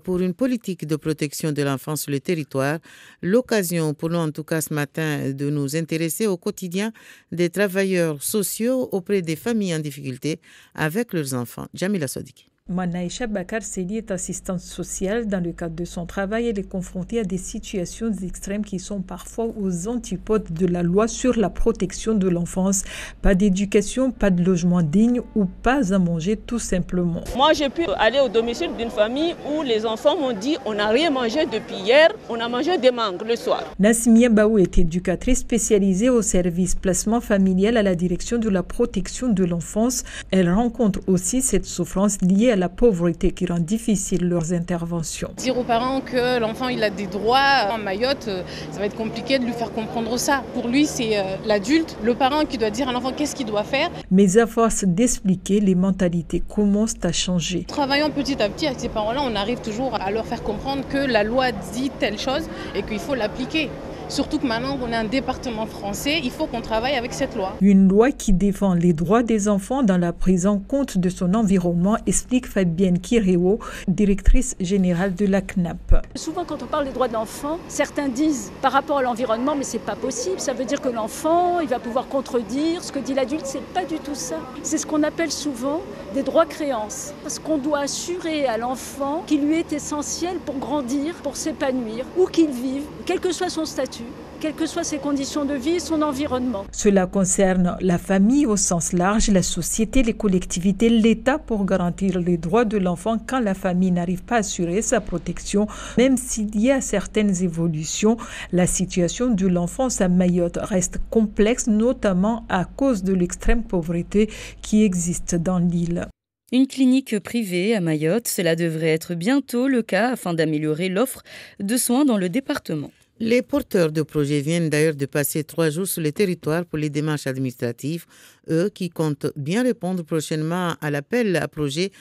pour une politique de protection de l'enfance sur le territoire. L'occasion pour nous, en tout cas ce matin, de nous intéresser au quotidien des travailleurs sociaux auprès des familles en difficulté avec leurs enfants. Jamila Sodiki. Manaïcha Bakar Seli est assistante sociale. Dans le cadre de son travail, elle est confrontée à des situations extrêmes qui sont parfois aux antipodes de la loi sur la protection de l'enfance. Pas d'éducation, pas de logement digne ou pas à manger tout simplement. Moi, j'ai pu aller au domicile d'une famille où les enfants m'ont dit on n'a rien mangé depuis hier, on a mangé des mangues le soir. Nassimia Baou est éducatrice spécialisée au service placement familial à la direction de la protection de l'enfance. Elle rencontre aussi cette souffrance liée à la pauvreté qui rend difficile leurs interventions. Dire aux parents que l'enfant il a des droits en Mayotte, ça va être compliqué de lui faire comprendre ça. Pour lui, c'est l'adulte, le parent qui doit dire à l'enfant qu'est-ce qu'il doit faire. Mais à force d'expliquer, les mentalités commencent à changer. Travaillant petit à petit avec ces parents-là, on arrive toujours à leur faire comprendre que la loi dit telle chose et qu'il faut l'appliquer. Surtout que maintenant qu'on a un département français, il faut qu'on travaille avec cette loi. Une loi qui défend les droits des enfants dans la prise en compte de son environnement, explique Fabienne Kireo, directrice générale de la CNAP. Souvent quand on parle des droits de l'enfant, certains disent par rapport à l'environnement, mais c'est pas possible. Ça veut dire que l'enfant, il va pouvoir contredire ce que dit l'adulte. C'est pas du tout ça. C'est ce qu'on appelle souvent des droits créances. Parce qu'on doit assurer à l'enfant qui lui est essentiel pour grandir, pour s'épanouir, où qu'il vive, quel que soit son statut, quelles que soient ses conditions de vie et son environnement. Cela concerne la famille au sens large, la société, les collectivités, l'État pour garantir les droits de l'enfant quand la famille n'arrive pas à assurer sa protection. Même s'il y a certaines évolutions, la situation de l'enfance à Mayotte reste complexe, notamment à cause de l'extrême pauvreté qui existe dans l'île. Une clinique privée à Mayotte, cela devrait être bientôt le cas afin d'améliorer l'offre de soins dans le département. Les porteurs de projets viennent d'ailleurs de passer 3 jours sur le territoire pour les démarches administratives, eux qui comptent bien répondre prochainement à l'appel à projet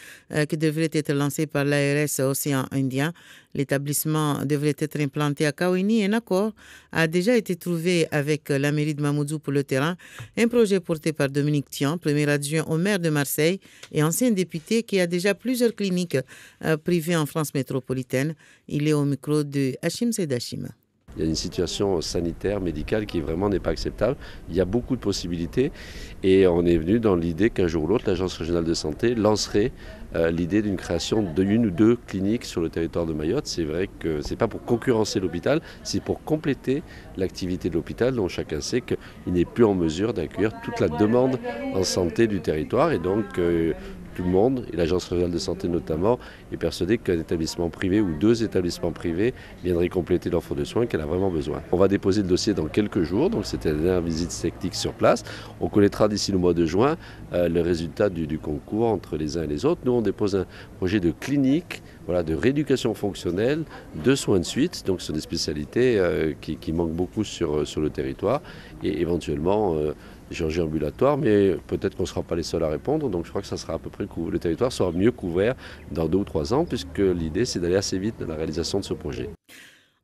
qui devrait être lancé par l'ARS Océan Indien. L'établissement devrait être implanté à Kawini. Un accord a déjà été trouvé avec la mairie de Mamoudzou pour le terrain. Un projet porté par Dominique Tian, premier adjoint au maire de Marseille et ancien député qui a déjà plusieurs cliniques privées en France métropolitaine. Il est au micro de Hachim Sedachim. Il y a une situation sanitaire, médicale qui vraiment n'est pas acceptable. Il y a beaucoup de possibilités et on est venu dans l'idée qu'un jour ou l'autre, l'Agence régionale de santé lancerait l'idée d'une création d'une ou deux cliniques sur le territoire de Mayotte. C'est vrai que ce n'est pas pour concurrencer l'hôpital, c'est pour compléter l'activité de l'hôpital dont chacun sait qu'il n'est plus en mesure d'accueillir toute la demande en santé du territoire et donc tout le monde, et l'Agence régionale de santé notamment, est persuadée qu'un établissement privé ou 2 établissements privés viendraient compléter l'offre de soins qu'elle a vraiment besoin. On va déposer le dossier dans quelques jours, donc c'était la dernière visite technique sur place. On connaîtra d'ici le mois de juin le résultat du concours entre les uns et les autres. Nous, on dépose un projet de clinique, de rééducation fonctionnelle, de soins de suite, donc ce sont des spécialités qui manquent beaucoup sur le territoire, et éventuellement chirurgie ambulatoire, mais peut-être qu'on ne sera pas les seuls à répondre, donc je crois que ça sera à peu près le territoire sera mieux couvert dans 2 ou 3 ans, puisque l'idée c'est d'aller assez vite dans la réalisation de ce projet.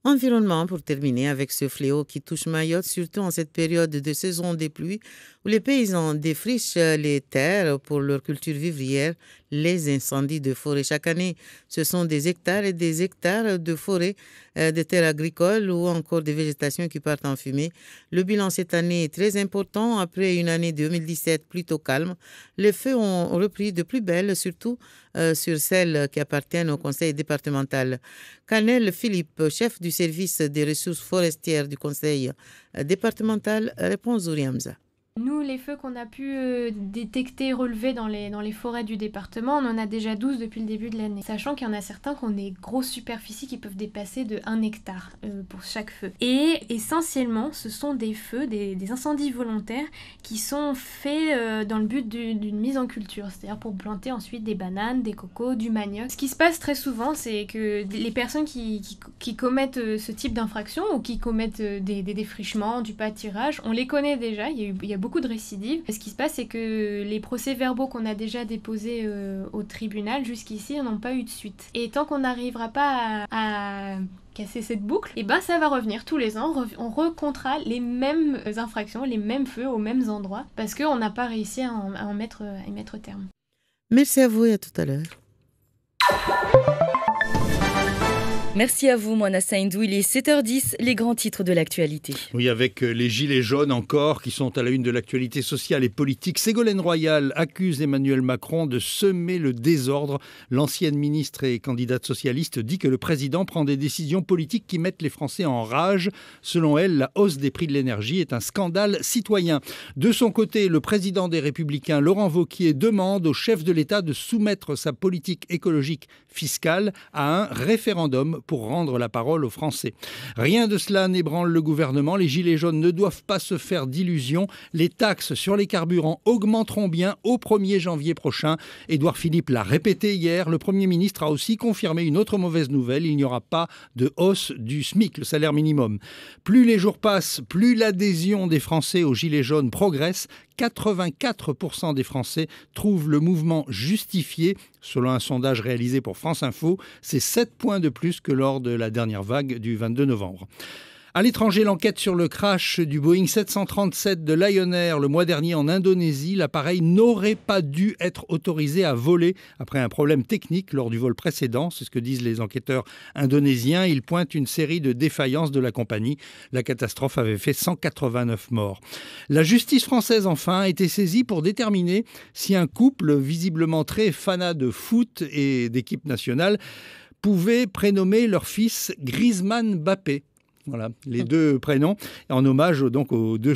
Environnement, pour terminer, avec ce fléau qui touche Mayotte, surtout en cette période de saison des pluies, où les paysans défrichent les terres pour leur culture vivrière, les incendies de forêt. Chaque année, ce sont des hectares et des hectares de forêt, de terres agricoles ou encore des végétations qui partent en fumée. Le bilan cette année est très important. Après une année 2017 plutôt calme, les feux ont repris de plus belle, surtout sur celles qui appartiennent au conseil départemental. Canel Philippe, chef du service des ressources forestières du conseil départemental, répond Zouriamza. Nous, les feux qu'on a pu détecter, relever dans les forêts du département, on en a déjà 12 depuis le début de l'année. Sachant qu'il y en a certains qui ont des grosses superficies qui peuvent dépasser de 1 hectare pour chaque feu. Et essentiellement, ce sont des feux, des incendies volontaires qui sont faits dans le but d'une mise en culture. C'est-à-dire pour planter ensuite des bananes, des cocos, du manioc. Ce qui se passe très souvent, c'est que les personnes qui commettent ce type d'infraction ou qui commettent des défrichements, du pâturage, on les connaît déjà, il y a beaucoup de récidives. Ce qui se passe, c'est que les procès-verbaux qu'on a déjà déposés au tribunal jusqu'ici n'ont pas eu de suite. Et tant qu'on n'arrivera pas à casser cette boucle, et ça va revenir tous les ans. On recomptera les mêmes infractions, les mêmes feux aux mêmes endroits, parce qu'on n'a pas réussi à y mettre terme. Merci à vous et à tout à l'heure. Merci à vous, Moana Saindou. Il est 7h10, les grands titres de l'actualité. Oui, avec les gilets jaunes encore, qui sont à la une de l'actualité sociale et politique. Ségolène Royal accuse Emmanuel Macron de semer le désordre. L'ancienne ministre et candidate socialiste dit que le président prend des décisions politiques qui mettent les Français en rage. Selon elle, la hausse des prix de l'énergie est un scandale citoyen. De son côté, le président des Républicains, Laurent Wauquiez, demande au chef de l'État de soumettre sa politique écologique fiscale à un référendum pour rendre la parole aux Français. Rien de cela n'ébranle le gouvernement. Les gilets jaunes ne doivent pas se faire d'illusions. Les taxes sur les carburants augmenteront bien au 1er janvier prochain. Édouard Philippe l'a répété hier. Le Premier ministre a aussi confirmé une autre mauvaise nouvelle. Il n'y aura pas de hausse du SMIC, le salaire minimum. Plus les jours passent, plus l'adhésion des Français aux gilets jaunes progresse. 84% des Français trouvent le mouvement justifié. Selon un sondage réalisé pour France Info, c'est 7 points de plus que lors de la dernière vague du 22 novembre. À l'étranger, l'enquête sur le crash du Boeing 737 de Lion Air le mois dernier en Indonésie, l'appareil n'aurait pas dû être autorisé à voler après un problème technique lors du vol précédent. C'est ce que disent les enquêteurs indonésiens. Ils pointent une série de défaillances de la compagnie. La catastrophe avait fait 189 morts. La justice française, enfin, a été saisie pour déterminer si un couple visiblement très fanat de foot et d'équipe nationale pouvait prénommer leur fils Griezmann Mbappé. Voilà, les 2 prénoms, en hommage donc aux 2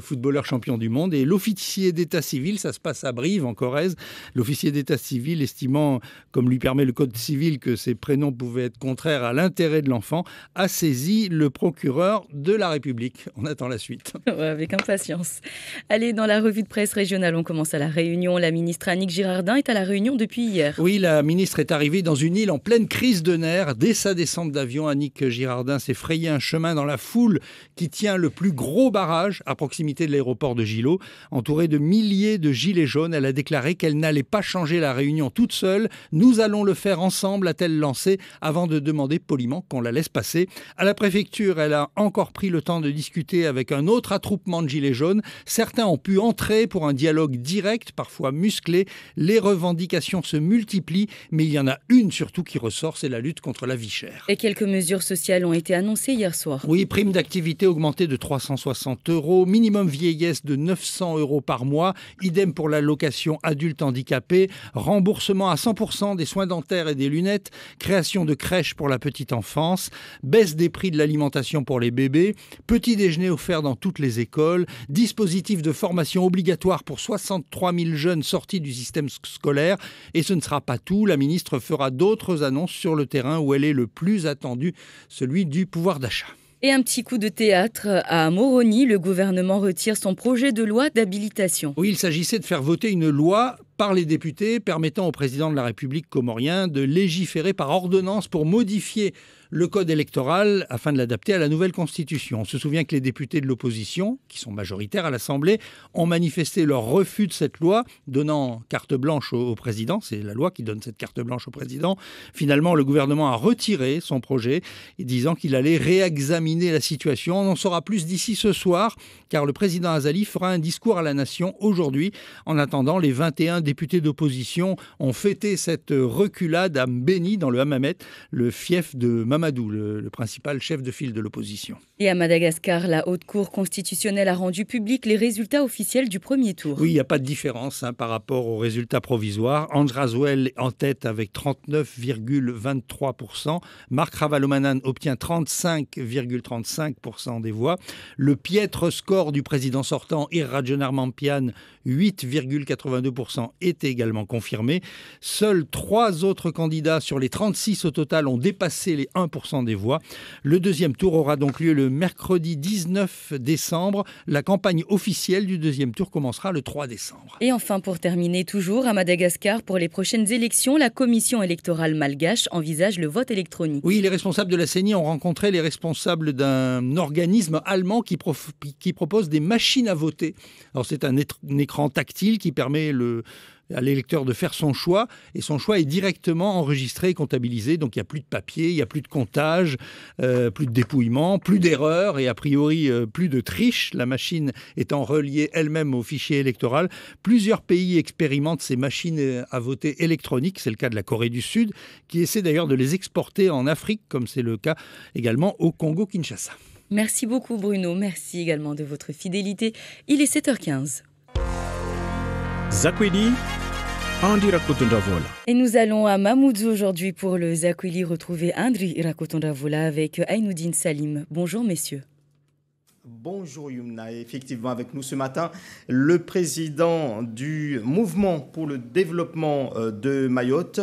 footballeurs champions du monde. Et l'officier d'état civil, ça se passe à Brive, en Corrèze, l'officier d'état civil, estimant, comme lui permet le code civil, que ces prénoms pouvaient être contraires à l'intérêt de l'enfant, a saisi le procureur de la République. On attend la suite. Ouais, avec impatience. Allez, dans la revue de presse régionale, on commence à La Réunion. La ministre Annick Girardin est à La Réunion depuis hier. Oui, la ministre est arrivée dans une île en pleine crise de nerfs. Dès sa descente d'avion, Annick Girardin s'est frayé un chemin dans la foule qui tient le plus gros barrage à proximité de l'aéroport de Gilo. Entourée de milliers de gilets jaunes, elle a déclaré qu'elle n'allait pas changer la Réunion toute seule. Nous allons le faire ensemble, a-t-elle lancé, avant de demander poliment qu'on la laisse passer. À la préfecture, elle a encore pris le temps de discuter avec un autre attroupement de gilets jaunes. Certains ont pu entrer pour un dialogue direct, parfois musclé. Les revendications se multiplient, mais il y en a une surtout qui ressort, c'est la lutte contre la vie chère. Et quelques mesures sociales ont été été annoncée hier soir. Oui, prime d'activité augmentée de 360 €, minimum vieillesse de 900 € par mois, idem pour l'allocation adulte handicapé, remboursement à 100% des soins dentaires et des lunettes, création de crèches pour la petite enfance, baisse des prix de l'alimentation pour les bébés, petit déjeuner offert dans toutes les écoles, dispositif de formation obligatoire pour 63 000 jeunes sortis du système scolaire. Et ce ne sera pas tout, la ministre fera d'autres annonces sur le terrain où elle est le plus attendue, celui du pouvoir d'achat. Et un petit coup de théâtre à Moroni, le gouvernement retire son projet de loi d'habilitation. Oui, il s'agissait de faire voter une loi par les députés permettant au président de la République comorien de légiférer par ordonnance pour modifier le code électoral afin de l'adapter à la nouvelle constitution. On se souvient que les députés de l'opposition, qui sont majoritaires à l'Assemblée, ont manifesté leur refus de cette loi, donnant carte blanche au président. C'est la loi qui donne cette carte blanche au président. Finalement, le gouvernement a retiré son projet, disant qu'il allait réexaminer la situation. On en saura plus d'ici ce soir, car le président Azali fera un discours à la nation aujourd'hui. En attendant, les 21 députés d'opposition ont fêté cette reculade à Mbéni, dans le Hammamet, le fief de Mamadou, le principal chef de file de l'opposition. Et à Madagascar, la Haute Cour constitutionnelle a rendu public les résultats officiels du premier tour. Oui, il n'y a pas de différence par rapport aux résultats provisoires. André Razoel en tête avec 39,23%. Marc Ravalomanan obtient 35,35% des voix. Le piètre score du président sortant, Irrajonar Mampian, 8,82%, est également confirmé. Seuls 3 autres candidats sur les 36 au total ont dépassé les 1% des voix. Le deuxième tour aura donc lieu le mercredi 19 décembre. La campagne officielle du deuxième tour commencera le 3 décembre. Et enfin, pour terminer, toujours à Madagascar, pour les prochaines élections, la commission électorale malgache envisage le vote électronique. Oui, les responsables de la CENI ont rencontré les responsables d'un organisme allemand qui propose des machines à voter. Alors c'est un écran tactile qui permet à l'électeur de faire son choix, et son choix est directement enregistré et comptabilisé, donc il n'y a plus de papier, il n'y a plus de comptage, plus de dépouillement, plus d'erreurs et a priori plus de triche, la machine étant reliée elle-même au fichier électoral. Plusieurs pays expérimentent ces machines à voter électroniques, c'est le cas de la Corée du Sud, qui essaie d'ailleurs de les exporter en Afrique, comme c'est le cas également au Congo-Kinshasa. Merci beaucoup Bruno, merci également de votre fidélité. Il est 7h15. Zakweli, Andi Rakotondavola. Et nous allons à Mamoudzou aujourd'hui pour le Zakweli, retrouver Andri Rakotondavola avec Aïnoudine Salim. Bonjour messieurs. Bonjour Yumna, effectivement avec nous ce matin, le président du mouvement pour le développement de Mayotte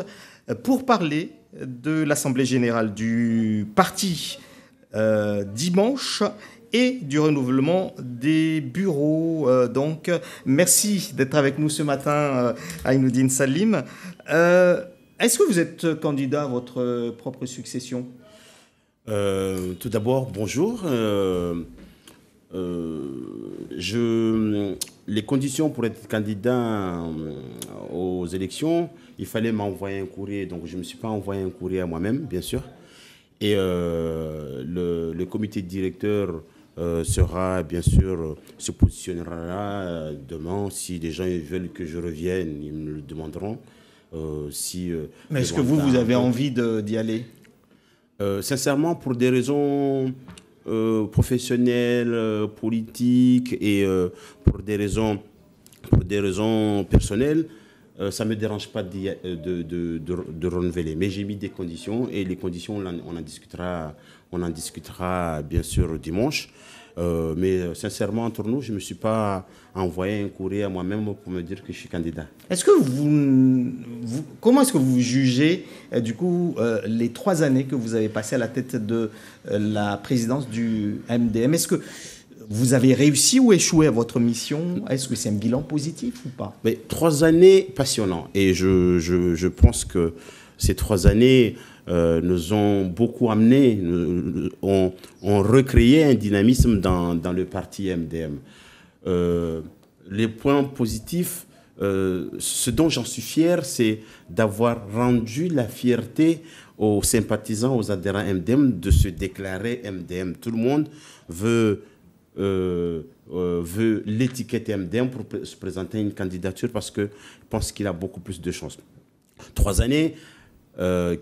pour parler de l'Assemblée générale du parti dimanche et du renouvellement des bureaux. Donc, merci d'être avec nous ce matin, Aïnoudine Salim. Est-ce que vous êtes candidat à votre propre succession ? Tout d'abord, bonjour. Les conditions pour être candidat aux élections, il fallait m'envoyer un courrier. Donc, je ne me suis pas envoyé un courrier à moi-même, bien sûr. Et le comité directeur sera, bien sûr, se positionnera demain. Si des gens veulent que je revienne, ils me le demanderont. Mais est-ce que vous avez envie d'y aller ? Sincèrement, pour des raisons professionnelles, politiques et pour des raisons personnelles, ça ne me dérange pas de renouveler. Mais j'ai mis des conditions et les conditions, on en discutera bien sûr dimanche. Mais sincèrement, entre nous, je ne me suis pas envoyé un courrier à moi-même pour me dire que je suis candidat. Est-ce que comment est-ce que vous jugez du coup les 3 années que vous avez passées à la tête de la présidence du MDM ? Est-ce que vous avez réussi ou échoué à votre mission ? Est-ce que c'est un bilan positif ou pas ? Mais 3 années passionnantes. Et je pense que ces 3 années nous ont beaucoup amené, ont recréé un dynamisme dans le parti MDM. Les points positifs, ce dont j'en suis fier, c'est d'avoir rendu la fierté aux sympathisants, aux adhérents MDM de se déclarer MDM. Tout le monde veut l'étiquette MDM pour se présenter à une candidature parce que je pense qu'il a beaucoup plus de chances. 3 années,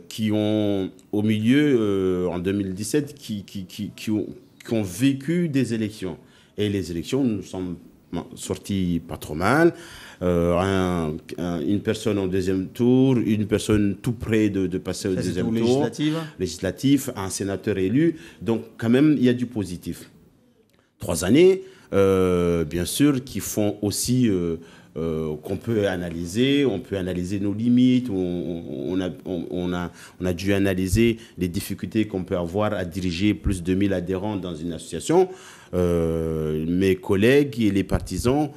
qui ont, au milieu, en 2017, qui ont vécu des élections. Et les élections, nous sommes sortis pas trop mal. Une personne en deuxième tour, une personne tout près de passer au deuxième tour. Législatif, un sénateur élu. Donc, quand même, il y a du positif. 3 années, bien sûr, qui font aussi... qu'on peut analyser, on peut analyser nos limites, on a dû analyser les difficultés qu'on peut avoir à diriger plus de 1000 adhérents dans une association. Mes collègues et les partisans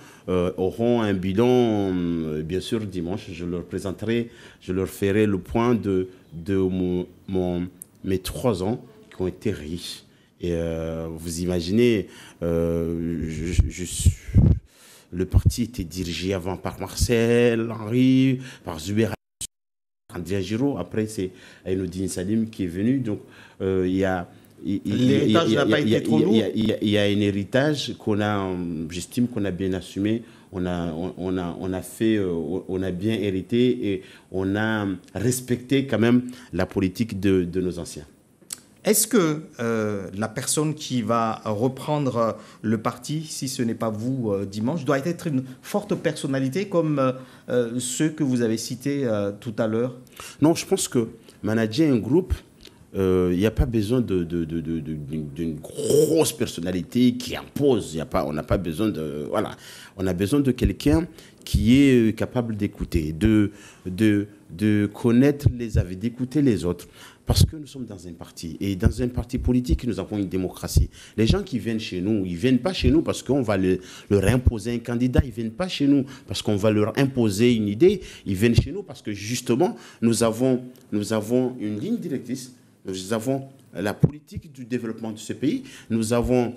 auront un bilan, bien sûr, dimanche, je leur ferai le point de mes 3 ans qui ont été riches. Et vous imaginez, le parti était dirigé avant par Marcel Henry, par Zuber André Giraud. Après, c'est Aïnoudine Salim qui est venu. Donc, l'héritage n'a pas été trop lourd. Il y a un héritage j'estime qu'on a bien assumé. On a bien hérité et on a respecté quand même la politique de nos anciens. Est-ce que la personne qui va reprendre le parti, si ce n'est pas vous dimanche, doit être une forte personnalité comme ceux que vous avez cités tout à l'heure? Non, je pense que manager un groupe, il n'y a pas besoin d'une grosse personnalité qui impose. On n'a pas besoin de... Voilà. On a besoin de quelqu'un qui est capable d'écouter, de connaître les avis, d'écouter les autres. Parce que nous sommes dans un parti. Et dans un parti politique, nous avons une démocratie. Les gens qui viennent chez nous, ils ne viennent pas chez nous parce qu'on va leur imposer un candidat. Ils ne viennent pas chez nous parce qu'on va leur imposer une idée. Ils viennent chez nous parce que justement, nous avons une ligne directrice. Nous avons la politique du développement de ce pays. Nous avons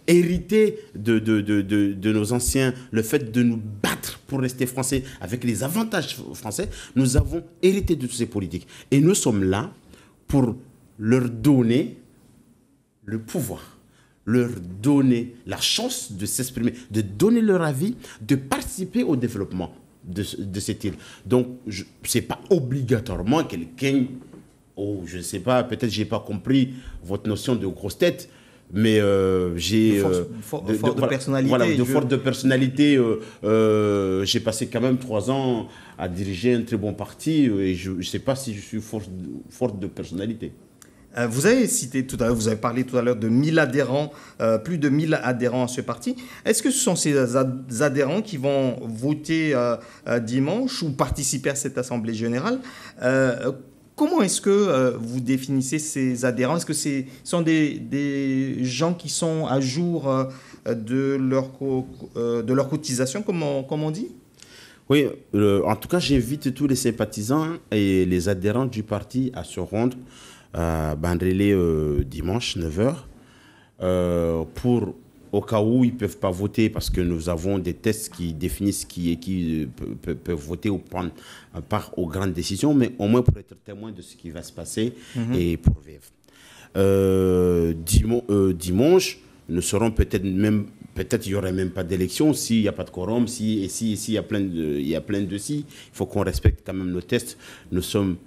hérité de nos anciens le fait de nous battre pour rester français avec les avantages français. Nous avons hérité de toutes ces politiques. Et nous sommes là pour leur donner le pouvoir, leur donner la chance de s'exprimer, de donner leur avis, de participer au développement de cette île. Donc, ce n'est pas obligatoirement quelqu'un... je ne sais pas, peut-être je n'ai pas compris votre notion de grosse tête, mais j'ai... forte de personnalité. Voilà, forte de personnalité. J'ai passé quand même 3 ans à diriger un très bon parti et je ne sais pas si je suis forte de personnalité. Vous avez cité tout à l'heure, vous avez parlé tout à l'heure de 1000 adhérents, plus de 1000 adhérents à ce parti. Est-ce que ce sont ces adhérents qui vont voter dimanche ou participer à cette assemblée générale? Comment est-ce que vous définissez ces adhérents? Est-ce que ce sont des gens qui sont à jour de leur cotisation, comme on dit? Oui, en tout cas, j'invite tous les sympathisants et les adhérents du parti à se rendre à Bandrélé dimanche 9h au cas où ils ne peuvent pas voter, parce que nous avons des tests qui définissent qui peuvent voter ou prendre part aux grandes décisions, mais au moins pour être témoin de ce qui va se passer et pour vivre. Dimanche, nous serons peut-être il n'y aurait même pas d'élection s'il n'y a pas de quorum, il y a plein de si. Il faut qu'on respecte quand même nos tests. Nous sommes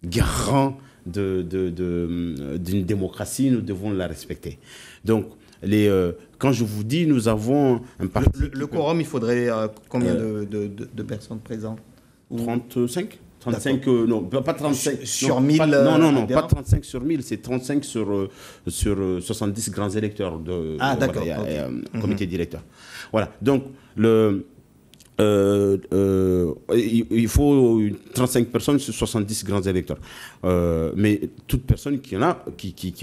garants d'une démocratie, nous devons la respecter. Donc, quand je vous dis, nous avons un parti... Le quorum, il faudrait combien de personnes présentes? 35 non, pas 35. Sur 1000 Non, pas 35 sur 1000, c'est 35 sur 70 grands électeurs. D'accord. Il y a un comité directeur. Voilà, donc il faut 35 personnes sur 70 grands électeurs. Mais toute personne qui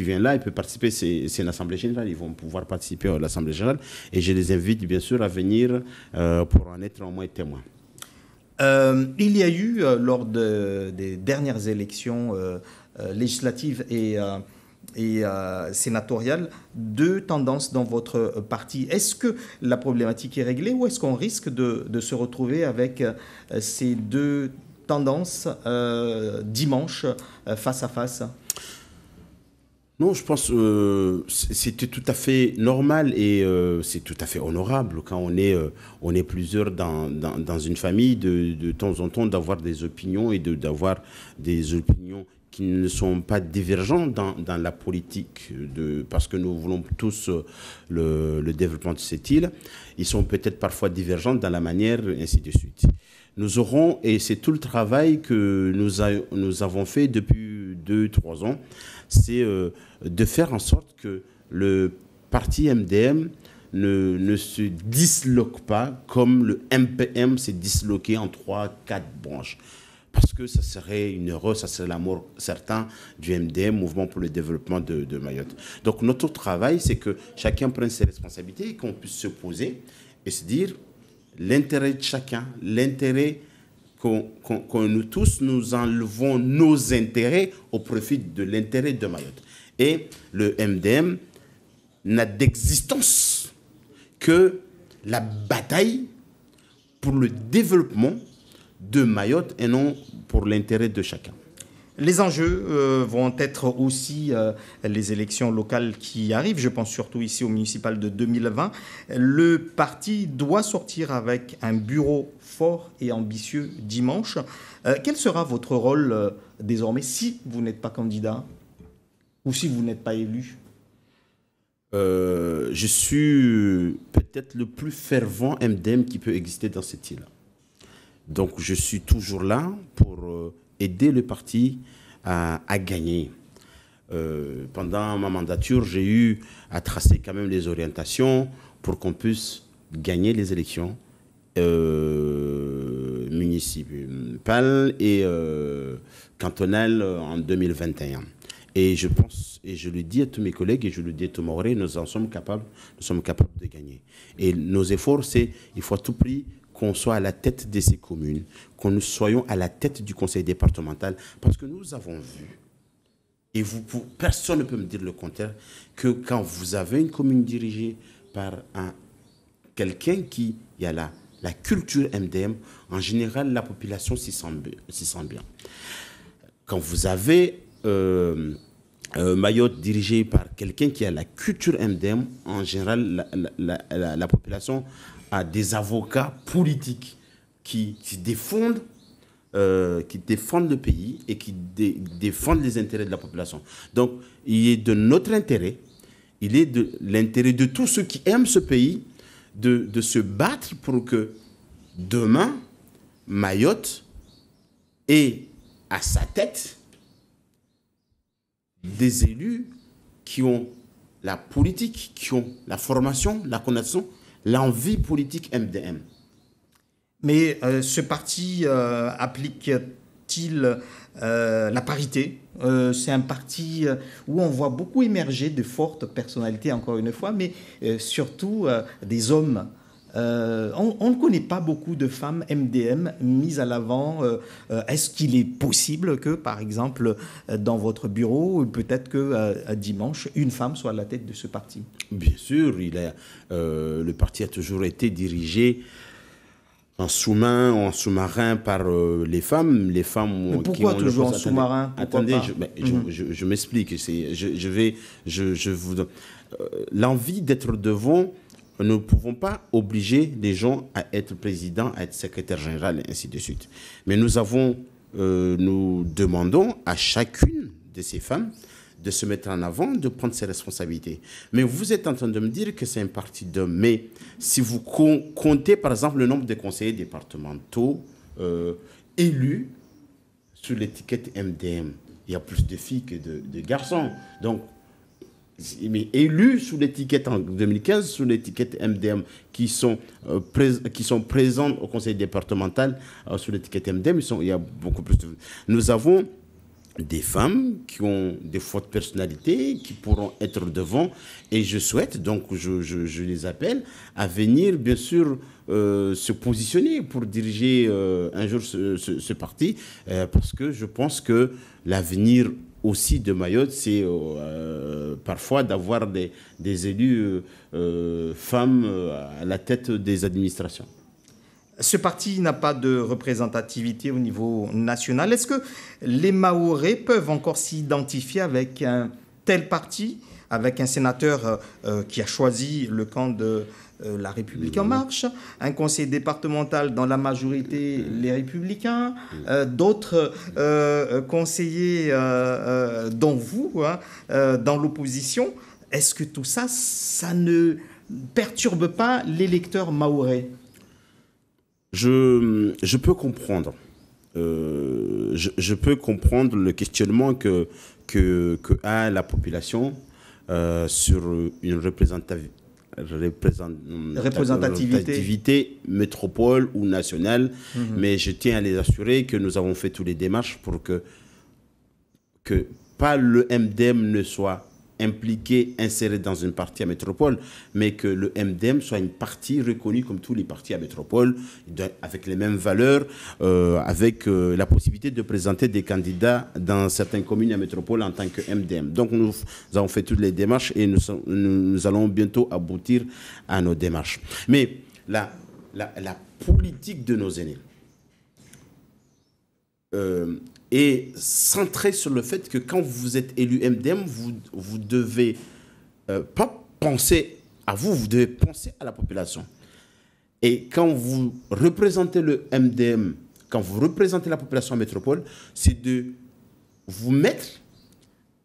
vient là, elle peut participer. C'est une assemblée générale. Ils vont pouvoir participer à l'assemblée générale. Et je les invite bien sûr à venir pour en être au moins témoins. Il y a eu, lors des dernières élections législatives et sénatoriales, 2 tendances dans votre parti. Est-ce que la problématique est réglée ou est-ce qu'on risque de se retrouver avec ces 2 tendances dimanche face à face? Non, je pense que c'était tout à fait normal et c'est tout à fait honorable quand on est plusieurs dans une famille de temps en temps d'avoir des opinions et d'avoir des opinions qui ne sont pas divergentes dans la politique, parce que nous voulons tous le développement de cette île. Ils sont peut-être parfois divergents dans la manière, ainsi de suite. Nous aurons, et c'est tout le travail que nous avons fait depuis 2-3 ans, c'est de faire en sorte que le parti MDM ne se disloque pas comme le MPM s'est disloqué en 3-4 branches. Parce que ça serait une erreur, ça serait la mort certain du MDM, Mouvement pour le développement de Mayotte. Donc notre travail, c'est que chacun prenne ses responsabilités et qu'on puisse se poser et se dire l'intérêt de chacun, l'intérêt que nous tous, nous enlevons nos intérêts au profit de l'intérêt de Mayotte. Et le MDM n'a d'existence que la bataille pour le développement de Mayotte et non pour l'intérêt de chacun. Les enjeux vont être aussi les élections locales qui arrivent, je pense surtout ici au municipal de 2020. Le parti doit sortir avec un bureau fort et ambitieux dimanche. Quel sera votre rôle désormais si vous n'êtes pas candidat ou si vous n'êtes pas élu? Je suis peut-être le plus fervent MDM qui peut exister dans cette île. Donc je suis toujours là pour aider le parti à gagner. Pendant ma mandature, j'ai eu à tracer quand même les orientations pour qu'on puisse gagner les élections municipales et cantonales en 2021. Et je pense, et je le dis à tous mes collègues, et je le dis à tous Maoré, nous sommes capables de gagner. Et nos efforts, c'est, il faut à tout prix qu'on soit à la tête de ces communes, que nous soyons à la tête du conseil départemental, parce que nous avons vu, et personne ne peut me dire le contraire, que quand vous avez une commune dirigée par quelqu'un qui a la culture MDM, en général, la population s'y sent bien. Quand vous avez Mayotte dirigée par quelqu'un qui a la culture MDM, en général, la population a des avocats politiques qui défendent le pays et qui défendent les intérêts de la population. Donc, il est de notre intérêt, il est de l'intérêt de tous ceux qui aiment ce pays de se battre pour que demain, Mayotte ait à sa tête des élus qui ont la politique, qui ont la formation, la connaissance, l'envie politique MDM. Mais ce parti applique-t-il la parité? C'est un parti où on voit beaucoup émerger de fortes personnalités, encore une fois, mais surtout des hommes. On ne connaît pas beaucoup de femmes MDM mises à l'avant. Est-ce qu'il est possible que, par exemple, dans votre bureau, peut-être que dimanche, une femme soit à la tête de ce parti? Bien sûr, le parti a toujours été dirigé en sous-main, en sous-marin par les femmes. Les femmes. Mais pourquoi toujours en sous-marin? Attendez, je m'explique. L'envie d'être devant. Nous ne pouvons pas obliger les gens à être président, à être secrétaire général, et ainsi de suite. Mais nous demandons à chacune de ces femmes de se mettre en avant, de prendre ses responsabilités. Mais vous êtes en train de me dire que c'est un parti d'hommes. Mais si vous comptez, par exemple, le nombre de conseillers départementaux élus sous l'étiquette MDM, il y a plus de filles que de garçons. Donc, mais élus sous l'étiquette en 2015, sous l'étiquette MDM, qui sont présents au conseil départemental sous l'étiquette MDM, il y a beaucoup plus de... Nous avons des femmes qui ont des fortes personnalités, qui pourront être devant, et je souhaite, donc je les appelle à venir, bien sûr, se positionner pour diriger un jour ce parti, parce que je pense que l'avenir aussi de Mayotte, c'est parfois d'avoir des élus femmes à la tête des administrations. Ce parti n'a pas de représentativité au niveau national. Est-ce que les Mahorais peuvent encore s'identifier avec un tel parti, avec un sénateur qui a choisi le camp de La République En Marche, un conseil départemental dans la majorité Les Républicains, d'autres conseillers dont vous, dans l'opposition. Est-ce que tout ça, ça ne perturbe pas l'électeur mahorais? Je peux comprendre. Je peux comprendre le questionnement que a la population sur une représentativité métropole ou nationale, mais je tiens à les assurer que nous avons fait toutes les démarches pour que pas le MDM ne soit impliqué, inséré dans une partie à métropole, mais que le MDM soit une partie reconnue comme tous les partis à métropole, avec les mêmes valeurs, avec la possibilité de présenter des candidats dans certaines communes à métropole en tant que MDM. Donc nous avons fait toutes les démarches et nous allons bientôt aboutir à nos démarches. Mais la politique de nos aînés est centré sur le fait que quand vous êtes élu MDM, vous devez pas penser à vous, vous devez penser à la population. Et quand vous représentez le MDM, quand vous représentez la population en métropole, c'est de vous mettre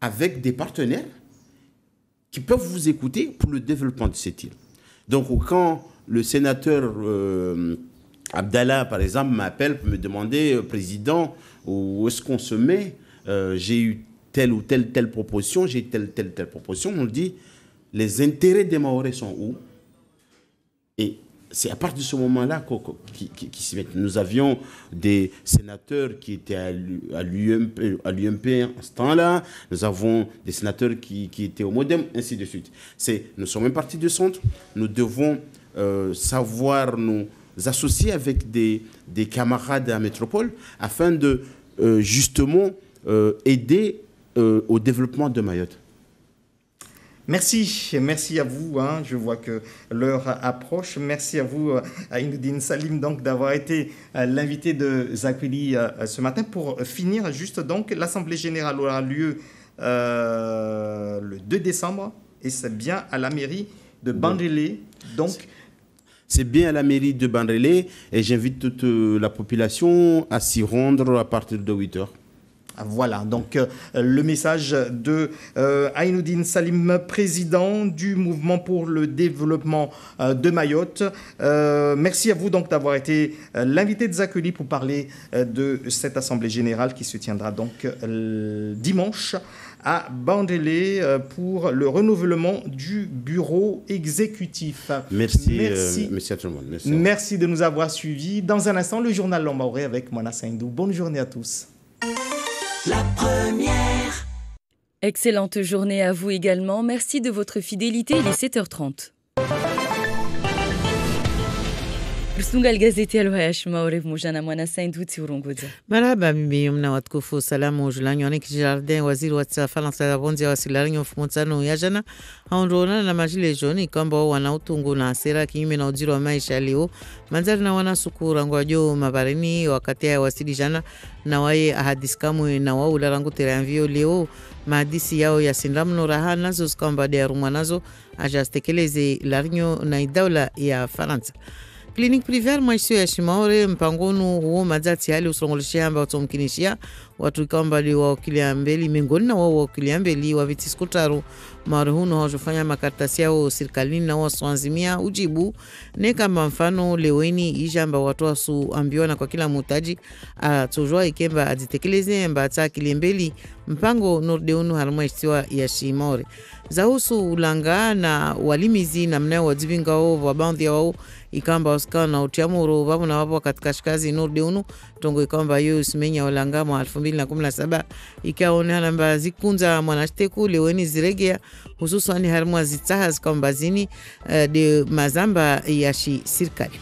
avec des partenaires qui peuvent vous écouter pour le développement de cette île. Donc quand le sénateur Abdallah, par exemple, m'appelle pour me demander, président, où est-ce qu'on se met? J'ai eu telle ou telle proposition, j'ai telle proposition. On dit, les intérêts des Mahorais sont où? Et c'est à partir de ce moment-là qui s'y mettent. Nous avions des sénateurs qui étaient à l'UMP en ce temps-là. Nous avons des sénateurs qui étaient au MODEM, ainsi de suite. Nous sommes un parti de centre. Nous devons savoir nous associer avec des camarades à la métropole afin de justement aider au développement de Mayotte. Merci à vous. Je vois que l'heure approche. Merci à vous, Aïnoudine Salim, donc d'avoir été l'invité de Zakweli ce matin. Pour finir, juste donc, l'Assemblée générale aura lieu le 2 décembre et c'est bien à la mairie de Bandrélé. Donc, c'est bien à la mairie de Bandrélé et j'invite toute la population à s'y rendre à partir de 8h. Voilà, donc le message de Aïnoudine Salim, président du mouvement pour le développement de Mayotte. Merci à vous donc d'avoir été l'invité de Zakweli pour parler de cette assemblée générale qui se tiendra donc dimanche à Bandrélé pour le renouvellement du bureau exécutif. Merci à tout le monde. Merci de nous avoir suivis. Dans un instant, le journal Lombaoré avec Mona Saindou. Bonne journée à tous. La première. Excellente journée à vous également. Merci de votre fidélité. Il est 7h30. Rusungal gazeti alwash maorev mujana mwana saindu tsiurongoza. Maraba mimi mna watukufu salamu julanyo Anik Jardin waziri wa Faransa ya bonzi ya wasilaranyo mfumotsano ya jana haondrona na majile joni kwamba wana utungu na asira kinyume na ujiro wa maisha leo manzari na wana sukura ngwajo mabarini wakati ya wasili jana na wae ahadiskamu na wao larangu teranvio leo maadisi yao ya sindamno raha nazo skamba de arumwa nazo ajastekeleze laranyo na idawla ya Faransa. Clinique privée maisho ya Shimaore mpangonu huo mazati hali usongoleshia amba utomkinishia watu kamba li wakilia mbeli miongoni na wao wakilia mbeli wa vitiskutaru maruhuno hawajufanya makaratasi yao serikalini na waswanzimia ujibu ne kama mfano leweni ijamba watu wasu ambiona kwa kila mutaji atujua ikemba azitekeleze mba atakili mbeli mpango nordeunu harumashtiwa ya Shimaore zahusu ulanga na walimizi na mnao wajibinga wao wabandhi wao ikamba usikana na utiamuru wabu na wabu katika shikazi nordeunu tongo ikamba yu simenya ulanga mwa 2017 ikaone namba zikunza mwanashteku leweni ziregea hususani harumwa zitaha zikamba zini de mazamba yashi sirkali.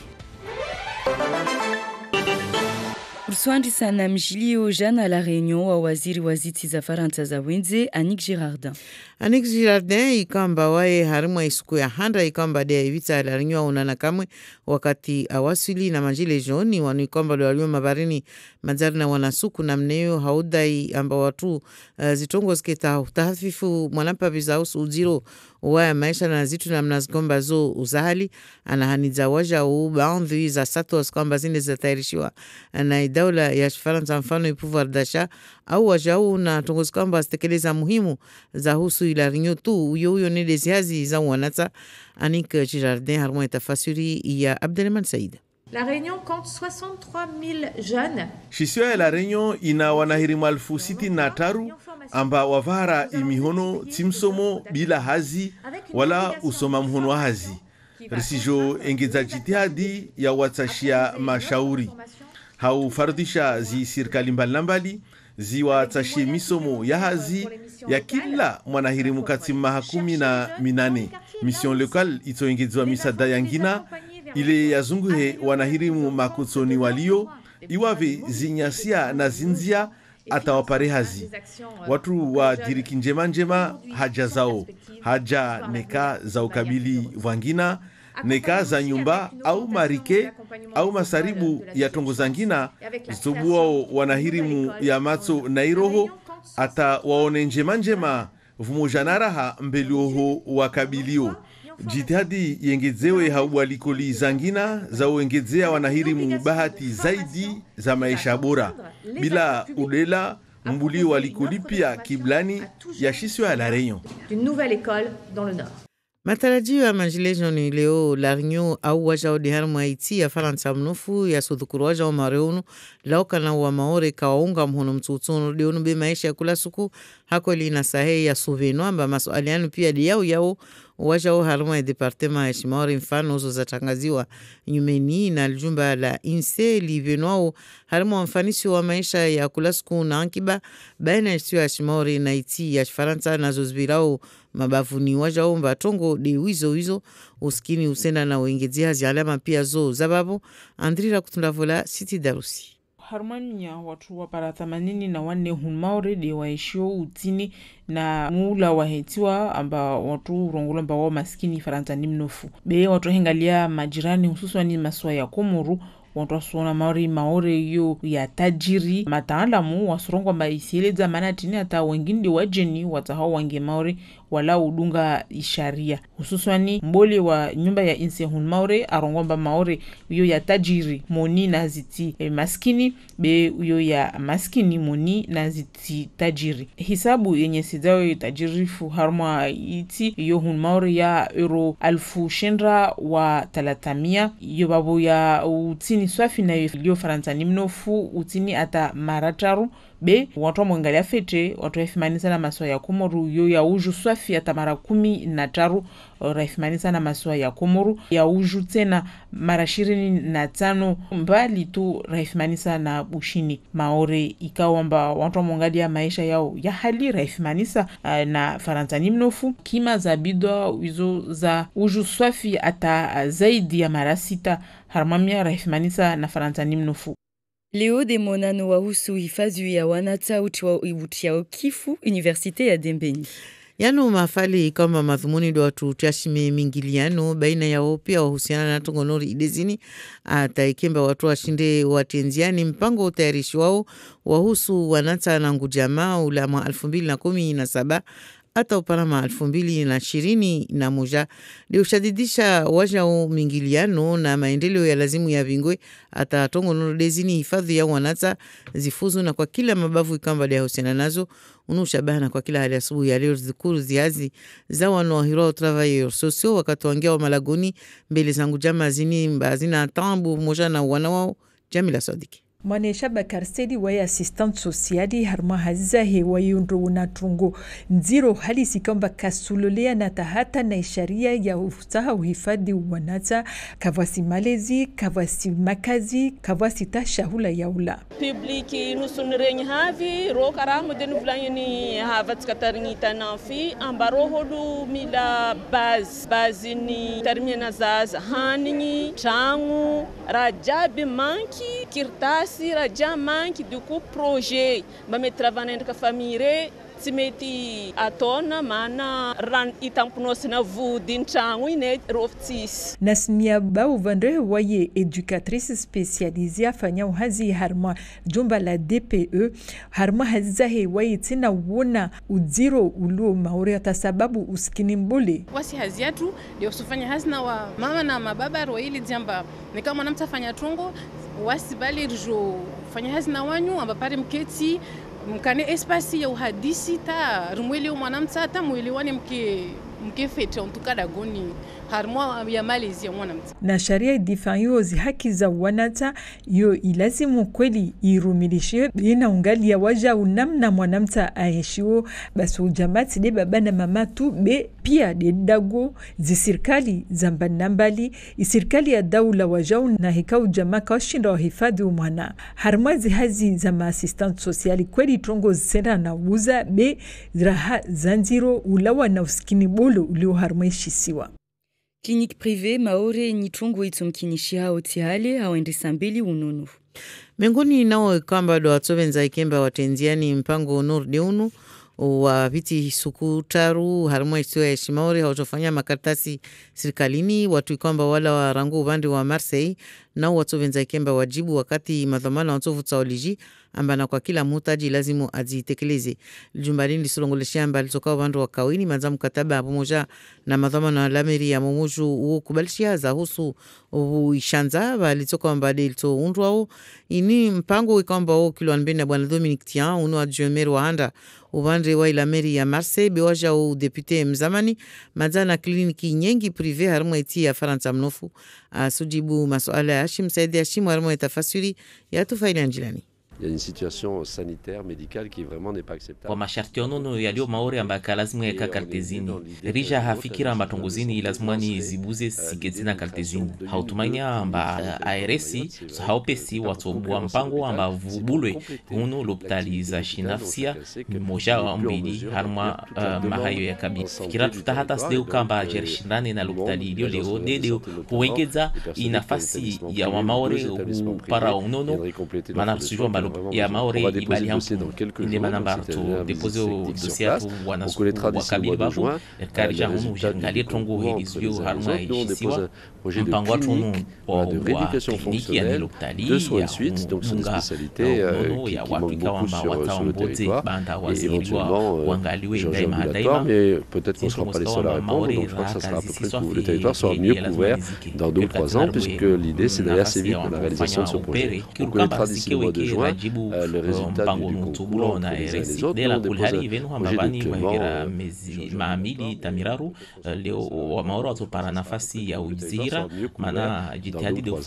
Ursoandry sana mjilio jana à la réunion wa waziri wa ziti za Faransa za wenze Annick Girardin. Annick Girardin ikamba wae harimwa isiku ya handa ikamba dea ivita la réunion unana kamwe wakati awasili na majile joni wanu ikamba lo walio mabarini mazari na wanasuku na mneo haudai amba watu zitongo ziketa utahafifu mwanampa bizausu ujiro wa maisha na zitu na mnazikomba zo uzahali anahaniza waja baadhi za satos kwamba zine zatairishiwa na daula ya Faransa mfano pouvoir d'achat au wajau na tongozi kwamba zitekeleza muhimu za husu ila rinyo tu uyo ni desiazi za wanata. Annick Girardin harmo itafasiri ya Abdelman Said. La Réunion compte 63 000 jeunes. Shisio ya La Réunion ina wanahirimu 63 amba wavara imihono timsomo bila hazi wala usoma mhono wa hazi. Risijo engeza jitihadi ya watashia mashauri. Haufardisha zi sirikali mbali ziwatashie misomo ya hazi ya kila mwanahirimu kati mahakumi na minane. Mission local itoengezwa misada yangina ile yazunguhe wanahirimu makutsoni walio iwave zinyasia na zinzia atawapare hazi. Watu wa diriki njema haja zao, haja neka za ukabili vangina, neka za nyumba au marike au masaribu ya tongo zangina zitobuao wanahirimu ya matso na iroho ata waone njema vumojanaraha mbelioho wakabilio. Jitihadi yengezewe hauwalikoli zangina za uengezea wanahirimu bahati zaidi za maisha bora bila udela mbuli walikolipia kiblani ya shisio ya La Réunion. D'une nouvelle école dans le Nord. Matarajio ya majilesho ni leo La Réunion au wajao di harmu Haiti ya Faransa mnofu ya sudhukuru wajao mareunu lauka na wa maore kawaunga mhono mtutuno dionu be maisha ya kula suku hako ili nasahe ya suveno amba masualianu pia di yao wajao harmu ya departema ya shimaori mfano uzo za tangaziwa nyumeni na aljumba la inse livenwao harmu mfanisi wa maisha ya kula suku na ankiba baina ya shimaori na Haiti ya Faransa na zozbirao mabavuni wajao mbatongo de wizo uskini usenda na uengezea zialama pia zo zababu Andrira kutundavola City Darusi. Harmania watu wapara 84 hunmaore de waishio utini na mula wahetiwa amba watu rongola mba wao maskini Faransa ni mnofu. Be watu hengalia majirani hususani maswa ya Komoru watu wasuona maore yu ya tajiri mataalamu wasurongo mba isieleza manatini hata wengine wajeni watahao wange maore wala udunga isharia hususani mbole wa nyumba ya insehun maore arongomba maore uyo ya tajiri moni na ziti maskini be uyo ya maskini moni na ziti tajiri hisabu yenye sidao tajirifu harma iti uyo hun maore ya euro 1000 wa 300 iyo babu ya utini swafi na yo Faransa ni mnofu utini ata marataru be watu mwangalia fete watu efimanisa na maswa ya Komoru yo ya uju swafi ata mara 13 raifimanisa na maswa ya Komoru ya uju tena mara 25 mbali tu raifimanisa na bushini maore ikawamba watu mwangalia maisha yao ya hali raifimanisa na Faransa ni mnofu kima za bidwa hizo za uju swafi ata zaidi ya mara 6 harmamia raifimanisa na Faransa ni mnofu. Leo de monano wahusu hifadhi ya wanata utia Kifu Universite ya Dembeni. Yano mafali kama madhumuni do watu tiashime mingiliano baina yao pia wahusiana na tongonori idezini ataikemba watu washinde watenziani mpango utayarishi wao wahusu wanata na ngujama ulama 2017 hata uparama 2021 de ushadidisha wajao mingiliano na maendeleo ya lazimu ya vingwe hata tongo dezini hifadhi ya wanata zifuzu na kwa kila mabavu ikamba de husiana nazo unushabana kwa kila hali asubuhi ya leo zikuru ziazi za wanohiro travailleurs sociaux wakati wangia wa malagoni mbele zangu jama zini mbazina tambu moja na wana wao Jamila Sadiki. Mwanesha Bakar Sedi wa assistante sociali harma hazahe wa yundu unatungo nziro halisi kamba kasulolea na tahata na isharia ya ufutaha uhifadhi wanata kavasi malezi, kavasi makazi, kavasi tashahula yaula. Publiki nusunrenyi havi rokaramu denu vlangini havat kataringi tanafi ambaro hodu mila bazini termina zaza haningi changu rajabi manki kirtasy raha dia manky du coup projet mba mety ravana endrika famille re tsy mety ataona mana rano itamponosina vody tragno iny rofitsisy. Nasmia Baouvandre Waye, éducatrice spécialisée afanya uhazi harma jumba la DPE harma hazahe waye tina wona udziro uluo maori hata sababu uskini mbule wasi hazi yetu ndio usifanya hazina wa mama na mababa roili jamba ni kama mwanamke afanya tungo wasibali rjo fanya hazina wanyu ambapari mketi mkane espasi ya uhadisi ta rumweli mwanamke hata mwili wani mkefete ontukada goni harmwa ya Malaysia mwanamke. Na sharia idifanyozi haki za wanata yo ilazimu kweli irumilishe ina ungali ya waja unamna mwanamta aheshiwo basi ujamati de baba na mama tu be pia de dago zi serikali zambanambali isirikali ya daula wajau na hika ujama kashinda wa hifadhi umwana harmazi hazi za maasistante sosiali kweli trongo zisenda na uza be ziraha zanziro ulawa na uskini bolo ulio harmaishisiwa. Clinique privée Maore Nitrongo itumkinishia otihale hawendesa mbili ununu. Mengoni nao kwamba do atsovenza ikemba watenziani mpango norde unu wa viti suku taru harimo isiyo ya Shimaore hawajofanya makaratasi serikalini watu kwamba wala warangu upande wa Marseille na watsovenza ikemba wajibu wakati madhamana watsovuta oliji ambana kwa kila mutaji lazimu azitekeleze. Jumbalini lisolongoleshia amba lisoka upande wa kawini mazamu kataba pamoja na madhamana wa lameri ya momoju ukubalishia za husu ishanza balitoka mbade lito undwao ini mpango kwamba kilo nbeni na bwana Dominique Tian uno adjomer wa handa upande wa lameri ya Marseille bewaja depute mzamani mazana kliniki nyengi prive harimo eti ya Faransa mnofu sujibu masuala ya Hashim Saidi Hashim harimo etafasiri ya tufaili Anjilani. Il y a une situation sanitaire, médicale qui vraiment n'est pas acceptable. Kwa masharti yonono yaliyo Maori ambaka lazima yaka kartezini. Rija hafikira matongozini lazimani zibuze sigezina kartezini. Hautumainia amba ARSi haupesi watobua mpango amba vubulwe uno lopitali za shinafsia moja wa mbili harma mahayo ya kabi. Fikira tutahata sideu kamba jerishindane na lopitali ilio leo dedeo huwengeza inafasi ya wa Maori para unono mana sujua mbalo ya Maori ibali hampu inde manamba to depose au dossier tu wanasu wakabili babu karija hunu jangali trongo hizio harma ishisiwa mpango wa tunu wa kliniki ya nilopitali de soins suite donc c'est des spécialités qui manquent beaucoup sur le territoire et éventuellement changer ambulatoire mais peut-être qu'on ne sera pas les seuls à répondre donc je crois que ça sera à peu près tout. Le territoire sera mieux couvert dans 2 ou 3 ans puisque l'idée c'est d'aller assez vite dans la réalisation de ce projet. On connaîtra d'ici le mois de juin le résultat du concours entre les uns et les autres. On dépose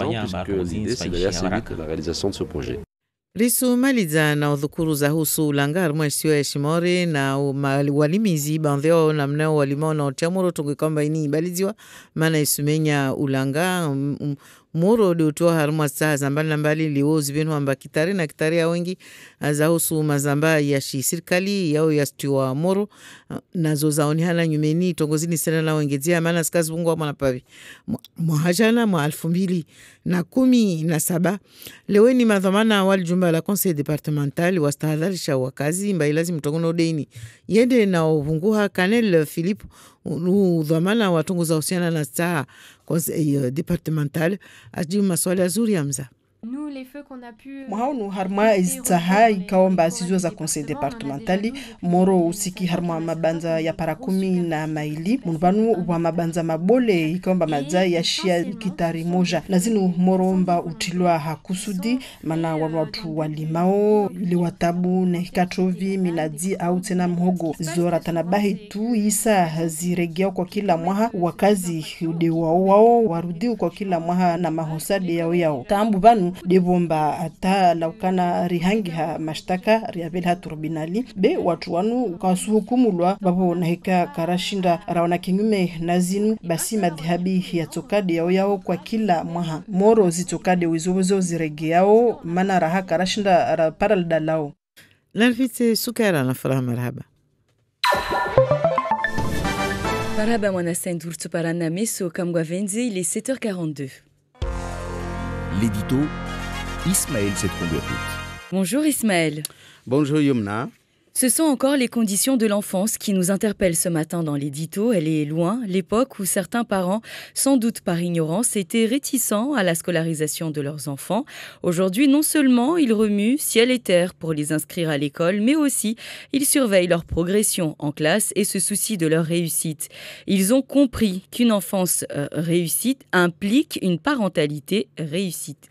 un projet de l'idée c'est d'aller assez vite dans la réalisation de ce projet. Risu maliza na udhukuru za husu ulanga harimo isiyo ya Shimaore na walimizi bandheo na mnao walimao na otiamuro tungu kwamba ini ibaliziwa mana isumenya ulanga moro dotoa harimo saa zambali na mbali liwozi benu amba kitari na kitari ya wengi za husu mazamba ya serikali yao ya stiwa moro na zozaoni hala nyumeni tongozini sena na wengezia mana skazi bungu wa mwanapavi mwahajana mwa 2017 leweni madhamana wali jumba la conseil départemental wastahadharisha wakazi mba ilazi mtongono deini yende na uvunguha Kanel Philippe udhamana watunguza usiana na saa conseil départemental ajibu maswali azuri ya mza. Mwaunu harma izitaha ikaomba azizo za conseil départementali moro usiki harma mabanza ya parakumi na maili munubanu wa mabanza mabole ikaomba madza ya shia kitari moja lazinu moro mba utilwa hakusudi mana watu walimao ili watabu na hikatrovi minadzi au tena mhogo zora tanabahi tu isa haziregea kwa kila mwaha wakazi udewa wao warudi kwa kila mwaha na mahosadi yao tambu banu debomba ata laukana rihangi ha mashtaka riabel turbinali be watu wanu kasuhukumulwa babo nahika karashinda raona kinyume nazinu basi madhabi ya tokade yao kwa kila mwaha moro zitokade wizozo ziregeao mana raha karashinda paral dalao Lalfite sukara na faraha marhaba. Marhaba mwana Saint-Dourtu Parana Meso Kamgwavenzi, il est 7h42. L'édito Ismaël Setkoumberut. Bonjour Ismaël. Bonjour Yumna. Ce sont encore les conditions de l'enfance qui nous interpellent ce matin dans l'édito. Elle est loin, l'époque où certains parents, sans doute par ignorance, étaient réticents à la scolarisation de leurs enfants. Aujourd'hui, non seulement ils remuent ciel et terre pour les inscrire à l'école, mais aussi ils surveillent leur progression en classe et se soucient de leur réussite. Ils ont compris qu'une enfance réussite implique une parentalité réussite.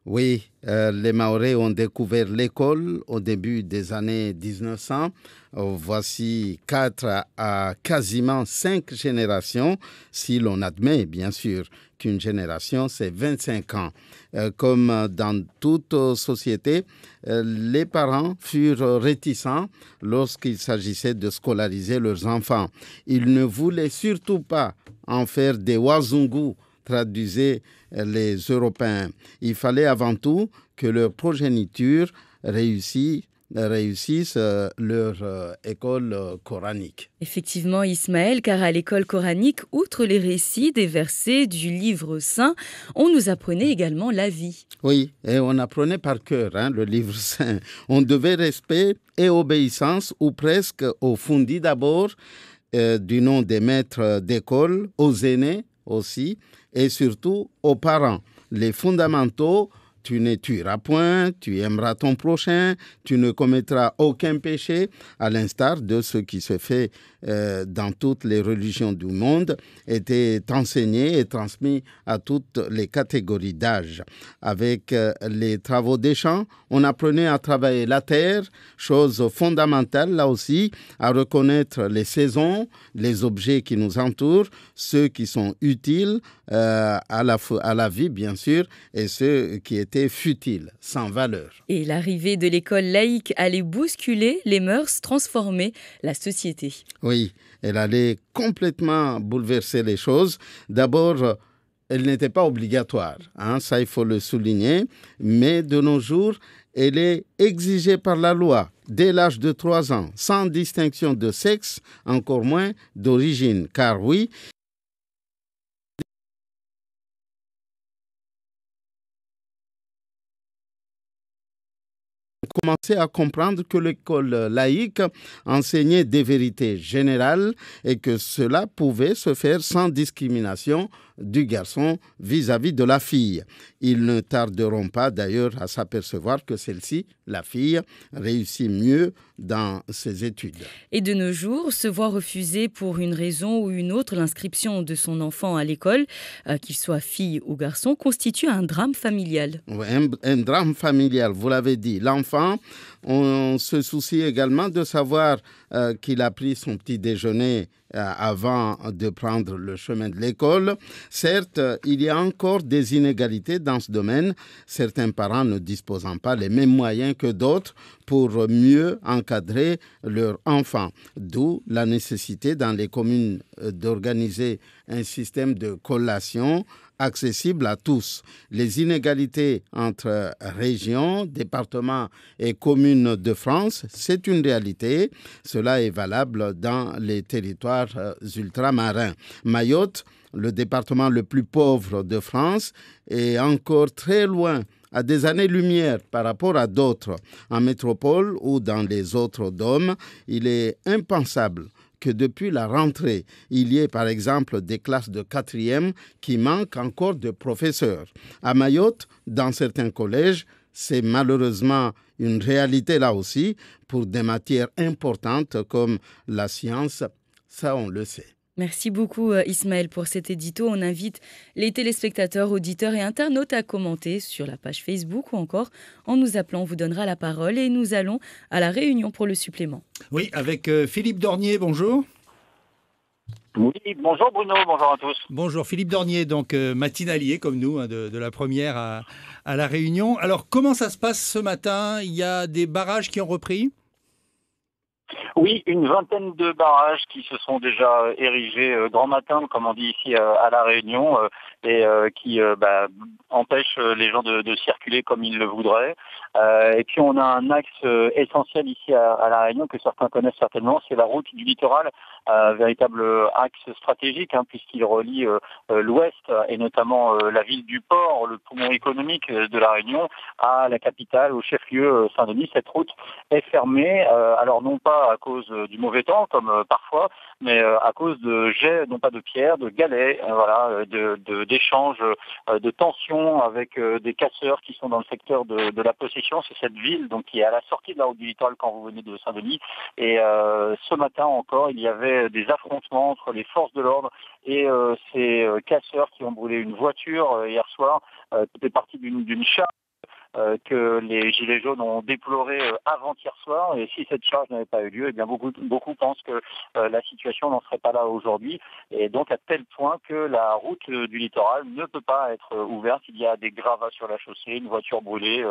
Oui, les Mahorais ont découvert l'école au début des années 1900. Voici 4 à quasiment 5 générations, si l'on admet bien sûr qu'une génération c'est 25 ans. Comme dans toute société, les parents furent réticents lorsqu'il s'agissait de scolariser leurs enfants. Ils ne voulaient surtout pas en faire des wazungu, traduisaient les Européens. Il fallait avant tout que leur progéniture réussisse leur école coranique. Effectivement, Ismaël, car à l'école coranique, outre les récits des versets du livre saint, on nous apprenait également la vie. Oui, et on apprenait par cœur le livre saint. On devait respect et obéissance, ou presque au fundi d'abord, du nom des maîtres d'école, aux aînés aussi, et surtout aux parents. Les fondamentaux: tu ne tueras point, tu aimeras ton prochain, tu ne commettras aucun péché, à l'instar de ce qui se fait dans toutes les religions du monde, étaient enseignés et transmis à toutes les catégories d'âge. Avec les travaux des champs, on apprenait à travailler la terre, chose fondamentale là aussi, à reconnaître les saisons, les objets qui nous entourent, ceux qui sont utiles à la vie bien sûr, et ceux qui étaient futiles, sans valeur. Et l'arrivée de l'école laïque allait bousculer les mœurs, transformer la société. Oui, elle allait complètement bouleverser les choses. D'abord, elle n'était pas obligatoire, ça il faut le souligner, mais de nos jours, elle est exigée par la loi dès l'âge de 3 ans, sans distinction de sexe, encore moins d'origine, car oui, commençait à comprendre que l'école laïque enseignait des vérités générales et que cela pouvait se faire sans discrimination du garçon vis-à-vis de la fille. Ils ne tarderont pas d'ailleurs à s'apercevoir que celle-ci, la fille, réussit mieux dans ses études. Et de nos jours, se voir refuser pour une raison ou une autre l'inscription de son enfant à l'école, qu'il soit fille ou garçon, constitue un drame familial. Un drame familial, vous l'avez dit. L'enfant, on se soucie également de savoir qu'il a pris son petit déjeuner avant de prendre le chemin de l'école. Certes, il y a encore des inégalités dans ce domaine, certains parents ne disposant pas les mêmes moyens que d'autres pour mieux encadrer leurs enfants. D'où la nécessité dans les communes d'organiser un système de collation accessible à tous. Les inégalités entre régions, départements et communes de France, c'est une réalité. Cela est valable dans les territoires ultramarins. Mayotte, le département le plus pauvre de France, est encore très loin, à des années-lumière par rapport à d'autres. En métropole ou dans les autres DOM, il est impensable que depuis la rentrée, il y ait par exemple des classes de 4e qui manquent encore de professeurs. À Mayotte, dans certains collèges, c'est malheureusement une réalité là aussi pour des matières importantes comme la science, ça on le sait. Merci beaucoup Ismaël pour cet édito. On invite les téléspectateurs, auditeurs et internautes à commenter sur la page Facebook ou encore en nous appelant. On vous donnera la parole et nous allons à la réunion pour le supplément. Oui, avec Philippe Dornier, bonjour. Oui, bonjour Bruno, bonjour à tous. Bonjour Philippe Dornier, donc matinalier comme nous, de la première à la Réunion. Alors comment ça se passe ce matin? Il y a des barrages qui ont repris? Oui, une vingtaine de barrages qui se sont déjà érigés grand matin, comme on dit ici à La Réunion, et qui empêchent les gens de circuler comme ils le voudraient. Et puis on a un axe essentiel ici à La Réunion que certains connaissent certainement, c'est la route du littoral, véritable axe stratégique puisqu'il relie l'ouest et notamment la ville du port, le poumon économique de La Réunion, à la capitale, au chef-lieu Saint-Denis. Cette route est fermée, alors non pas à cause du mauvais temps comme parfois, mais à cause de jets, non pas de pierres, de galets, d'échanges, de tensions avec des casseurs qui sont dans le secteur de la Possession. C'est cette ville donc qui est à la sortie de la route du littoral quand vous venez de Saint-Denis. Et ce matin encore, il y avait des affrontements entre les forces de l'ordre et ces casseurs qui ont brûlé une voiture hier soir, qui était partie d'une charge que les Gilets jaunes ont déploré avant-hier soir. Et si cette charge n'avait pas eu lieu, eh bien beaucoup pensent que la situation n'en serait pas là aujourd'hui. Et donc à tel point que la route du littoral ne peut pas être ouverte. Il y a des gravats sur la chaussée, une voiture brûlée,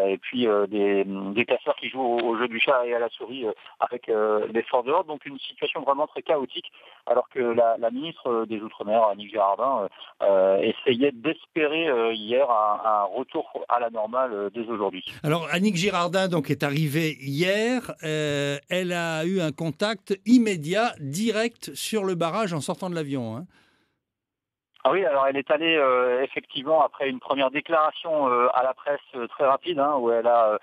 et puis des casseurs qui jouent au jeu du chat et à la souris avec les forces de l'ordre. Donc une situation vraiment très chaotique, alors que la ministre des Outre-mer, Annick Girardin, essayait d'espérer hier un retour à la normale dès aujourd'hui. Alors Annick Girardin donc est arrivée hier, elle a eu un contact immédiat, direct sur le barrage en sortant de l'avion. Ah oui, alors elle est allée effectivement après une première déclaration à la presse très rapide, où elle a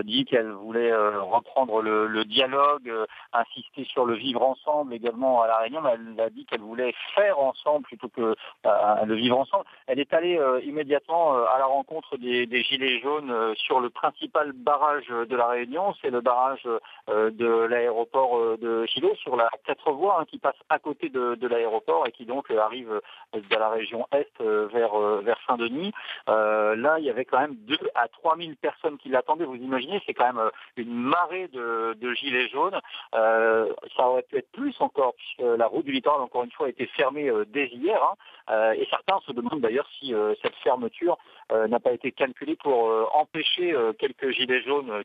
dit qu'elle voulait reprendre le dialogue, insister sur le vivre ensemble également à La Réunion, mais elle a dit qu'elle voulait faire ensemble plutôt que le vivre ensemble. Elle est allée immédiatement à la rencontre des Gilets jaunes sur le principal barrage de La Réunion, c'est le barrage de l'aéroport de Chilo, sur la 4 voies qui passe à côté de l'aéroport et qui donc arrive de la région est vers Saint-Denis. Là, il y avait quand même 2 à 3 000 personnes qui l'attendaient. Vous imaginez, c'est quand même une marée de gilets jaunes. Ça aurait pu être plus encore, puisque la route du littoral, encore une fois, a été fermée dès hier. Et certains se demandent d'ailleurs si cette fermeture n'a pas été calculée pour empêcher quelques gilets jaunes,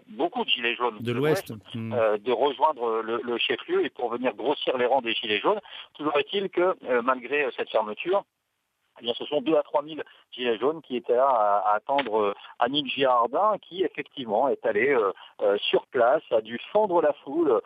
beaucoup de gilets jaunes de l'Ouest de rejoindre le chef-lieu et pour venir grossir les rangs des gilets jaunes. Toujours est-il que malgré cette fermeture, eh bien, ce sont 2 à 3 000 gilets jaunes qui étaient là à attendre Annick Girardin, qui effectivement est allée sur place, a dû fendre la foule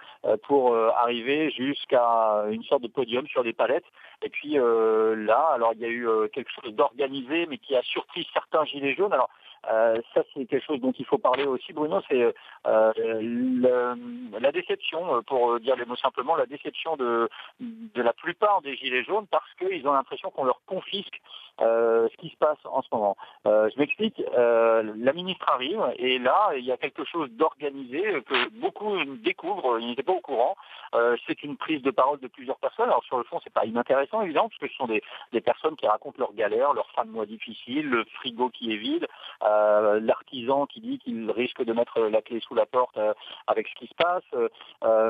pour arriver jusqu'à une sorte de podium sur des palettes. Et puis là, alors il y a eu quelque chose d'organisé, mais qui a surpris certains gilets jaunes. Alors ça, c'est quelque chose dont il faut parler aussi, Bruno, c'est la déception, pour dire les mots simplement, la déception de la plupart des gilets jaunes, parce qu'ils ont l'impression qu'on leur confisque ce qui se passe en ce moment. Je m'explique, la ministre arrive et là, il y a quelque chose d'organisé que beaucoup découvrent, ils n'étaient pas au courant. C'est une prise de parole de plusieurs personnes. Alors sur le fond, c'est pas inintéressant évidemment, parce que ce sont des personnes qui racontent leurs galères, leurs fins de mois difficiles, le frigo qui est vide, l'artisan qui dit qu'il risque de mettre la clé sous la porte avec ce qui se passe,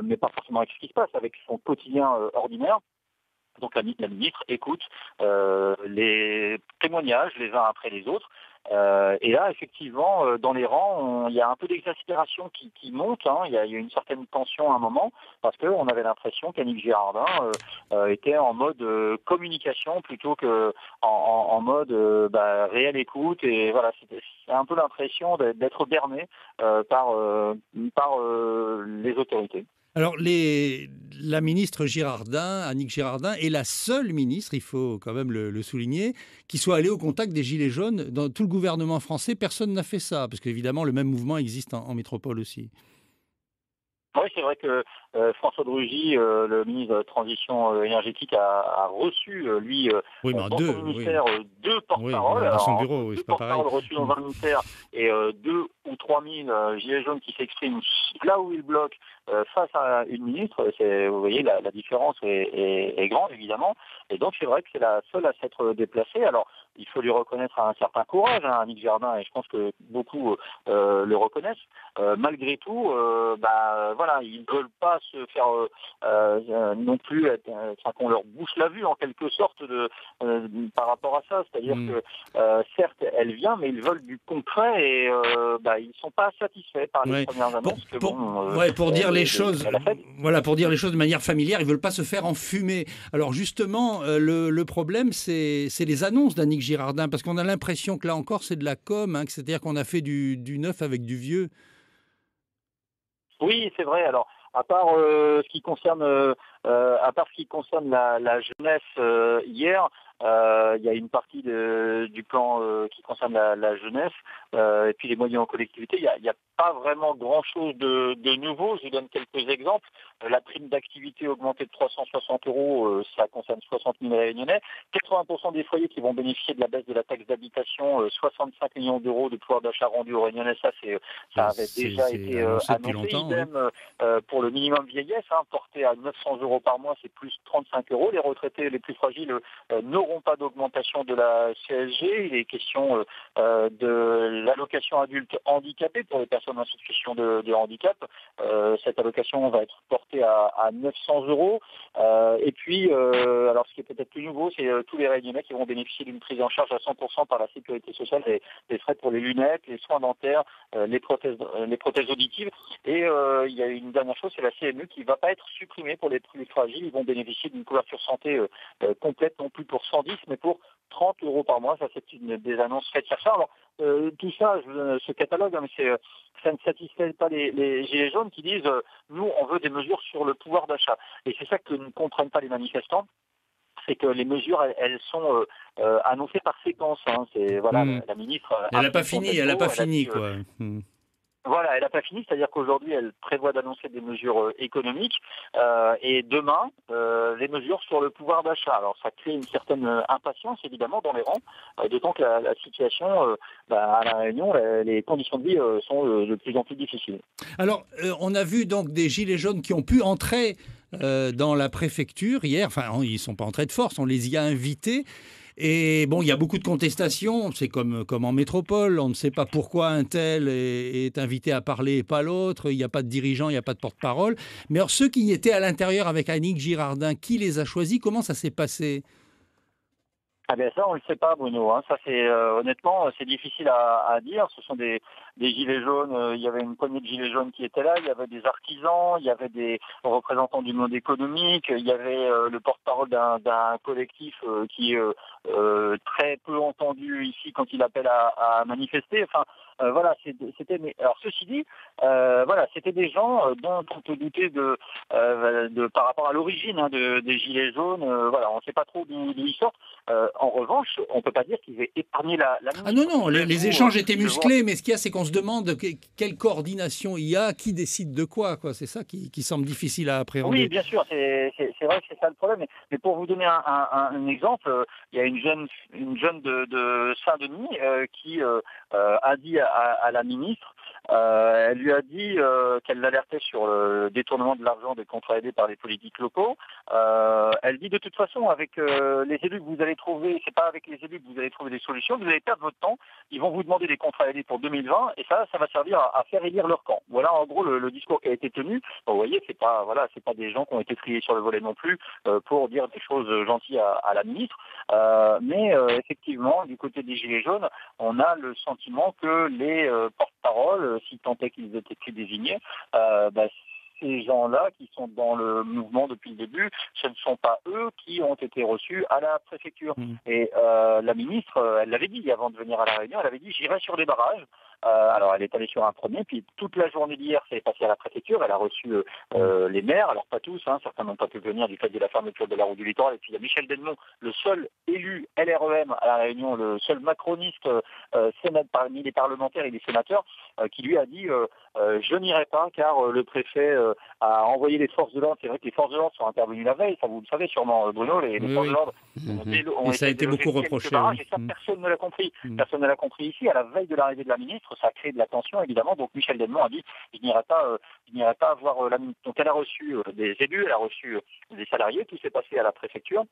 mais pas forcément avec ce qui se passe, avec son quotidien ordinaire. Donc la ministre écoute les témoignages les uns après les autres. Et là, effectivement, dans les rangs, il y a un peu d'exaspération qui monte. Il y a une certaine tension à un moment, parce qu'on avait l'impression qu'Annick Girardin était en mode communication plutôt que en mode réelle écoute. Et voilà, c'est un peu l'impression d'être berné par les autorités. Alors, la ministre Girardin, Annick Girardin, est la seule ministre, il faut quand même le souligner, qui soit allée au contact des Gilets jaunes. Dans tout le gouvernement français, personne n'a fait ça, parce qu'évidemment, le même mouvement existe en métropole aussi. Oui, c'est vrai que François de Rugy, le ministre de la Transition énergétique, a reçu, lui, dans son ministère, 2 porte-paroles. Dans son bureau, oui, c'est pas pareil. Reçus dans un ministère et 2 ou 3 000 gilets jaunes qui s'expriment là où ils bloquent face à une ministre. Vous voyez, la différence est grande, évidemment. Et donc, c'est vrai que c'est la seule à s'être déplacée. Alors, il faut lui reconnaître un certain courage, Annick Girardin, et je pense que beaucoup le reconnaissent. Malgré tout, voilà, ils ne veulent pas se faire non plus qu'on leur bouche la vue en quelque sorte par rapport à ça. C'est-à-dire que certes, elle vient, mais ils veulent du concret et ils ne sont pas satisfaits par les premières annonces. Pour dire les choses, voilà, pour dire les choses de manière familière, ils veulent pas se faire enfumer. Alors justement, le problème, c'est les annonces d'Annick Girardin, parce qu'on a l'impression que là encore, c'est de la com, hein, c'est-à-dire qu'on a fait du neuf avec du vieux. Oui, c'est vrai. Alors, à part ce qui concerne, la jeunesse hier. Il y a une partie du plan qui concerne la jeunesse et puis les moyens en collectivité. Il y a pas vraiment grand-chose de nouveau. Je vous donne quelques exemples. La prime d'activité augmentée de 360 €, ça concerne 60 000 Réunionnais. 80% des foyers qui vont bénéficier de la baisse de la taxe d'habitation, 65 millions d'euros de pouvoir d'achat rendu aux Réunionnais. Ça avait déjà été annoncé. Idem pour le minimum vieillesse, porté à 900 € par mois, c'est plus 35 €. Les retraités les plus fragiles n'auront pas d'augmentation de la CSG. Il est question de l'allocation adulte handicapé pour les personnes en situation de handicap. Cette allocation va être portée à 900 €. Et puis, alors ce qui est peut-être plus nouveau, c'est tous les Réunionnais qui vont bénéficier d'une prise en charge à 100% par la sécurité sociale des frais pour les lunettes, les soins dentaires, les prothèses auditives. Et il y a une dernière chose, c'est la CMU qui ne va pas être supprimée pour les plus fragiles. Ils vont bénéficier d'une couverture santé complète, non plus pour 110, mais pour 30 € par mois. Ça, c'est une des annonces faites hier soir. Alors, tout ça, ce catalogue, mais ça ne satisfait pas les Gilets jaunes qui disent nous, on veut des mesures sur le pouvoir d'achat. Et c'est ça que ne comprennent pas les manifestants. C'est que les mesures, elles sont annoncées par séquence. C'est la ministre. Elle n'a pas fini, quoi. Voilà, elle n'a pas fini, c'est-à-dire qu'aujourd'hui, elle prévoit d'annoncer des mesures économiques et demain, les mesures sur le pouvoir d'achat. Alors, ça crée une certaine impatience, évidemment, dans les rangs, d'autant que la situation à La Réunion, les conditions de vie sont de plus en plus difficiles. Alors, on a vu donc des gilets jaunes qui ont pu entrer dans la préfecture hier. Enfin, ils ne sont pas entrés de force, on les y a invités. Et bon, il y a beaucoup de contestations, c'est comme en métropole, on ne sait pas pourquoi un tel est invité à parler et pas l'autre, il n'y a pas de dirigeant, il n'y a pas de porte-parole. Mais alors, ceux qui étaient à l'intérieur avec Annick Girardin, qui les a choisis, comment ça s'est passé ? Ah bien ça, on ne le sait pas, Bruno. Ça, c'est honnêtement, c'est difficile à dire. Ce sont des gilets jaunes. Il y avait une poignée de gilets jaunes qui étaient là. Il y avait des artisans, il y avait des représentants du monde économique. Il y avait le porte-parole d'un collectif qui est très peu entendu ici quand il appelle à manifester. Enfin, voilà, c'était. Alors ceci dit, voilà, c'était des gens dont on peut douter par rapport à l'origine des gilets jaunes. Voilà, on ne sait pas trop d'où ils sortent. En revanche, on ne peut pas dire qu'ils aient épargné la ministre. Ah non, les échanges étaient musclés, mais ce qu'il y a, c'est qu'on se demande quelle coordination il y a, qui décide de quoi. C'est ça qui semble difficile à appréhender. Oui, bien sûr, c'est vrai que c'est ça le problème. Mais pour vous donner un exemple, il y a une jeune de Saint-Denis qui a dit à la ministre, elle lui a dit qu'elle l'alertait sur le détournement de l'argent des contrats aidés par les politiques locaux. Elle dit de toute façon, avec les élus que vous allez trouver, c'est pas avec les élus que vous allez trouver des solutions, vous allez perdre votre temps, ils vont vous demander des contrats aidés pour 2020 et ça va servir à faire élire leur camp. Voilà en gros le discours qui a été tenu. Bon, vous voyez, c'est pas des gens qui ont été triés sur le volet non plus pour dire des choses gentilles à la ministre. Mais effectivement, du côté des Gilets jaunes, on a le sentiment que les porte-paroles, si tant est qu'ils étaient plus désignés, ces gens-là qui sont dans le mouvement depuis le début, ce ne sont pas eux qui ont été reçus à la préfecture. Et la ministre, elle l'avait dit avant de venir à La Réunion, elle avait dit « j'irai sur les barrages ». Alors elle est allée sur un premier, puis toute la journée d'hier, ça est passé à la préfecture, elle a reçu les maires, alors pas tous, certains n'ont pas pu venir du fait de la fermeture de la route du littoral, et puis il y a Michel Delmont, le seul élu LREM à La Réunion, le seul macroniste parmi les parlementaires et les sénateurs, qui lui a dit je n'irai pas car le préfet a envoyé les forces de l'ordre. C'est vrai que les forces de l'ordre sont intervenues la veille, ça vous le savez sûrement, Bruno, les forces de l'ordre ont ça a été beaucoup reproché. Et ça, personne ne l'a compris. Personne ne l'a compris ici. À la veille de l'arrivée de la ministre, ça a créé de la tension, évidemment. Donc Michel Delmont a dit je n'irai pas voir la ministre. Donc elle a reçu des élus, elle a reçu des salariés, tout s'est passé à la préfecture.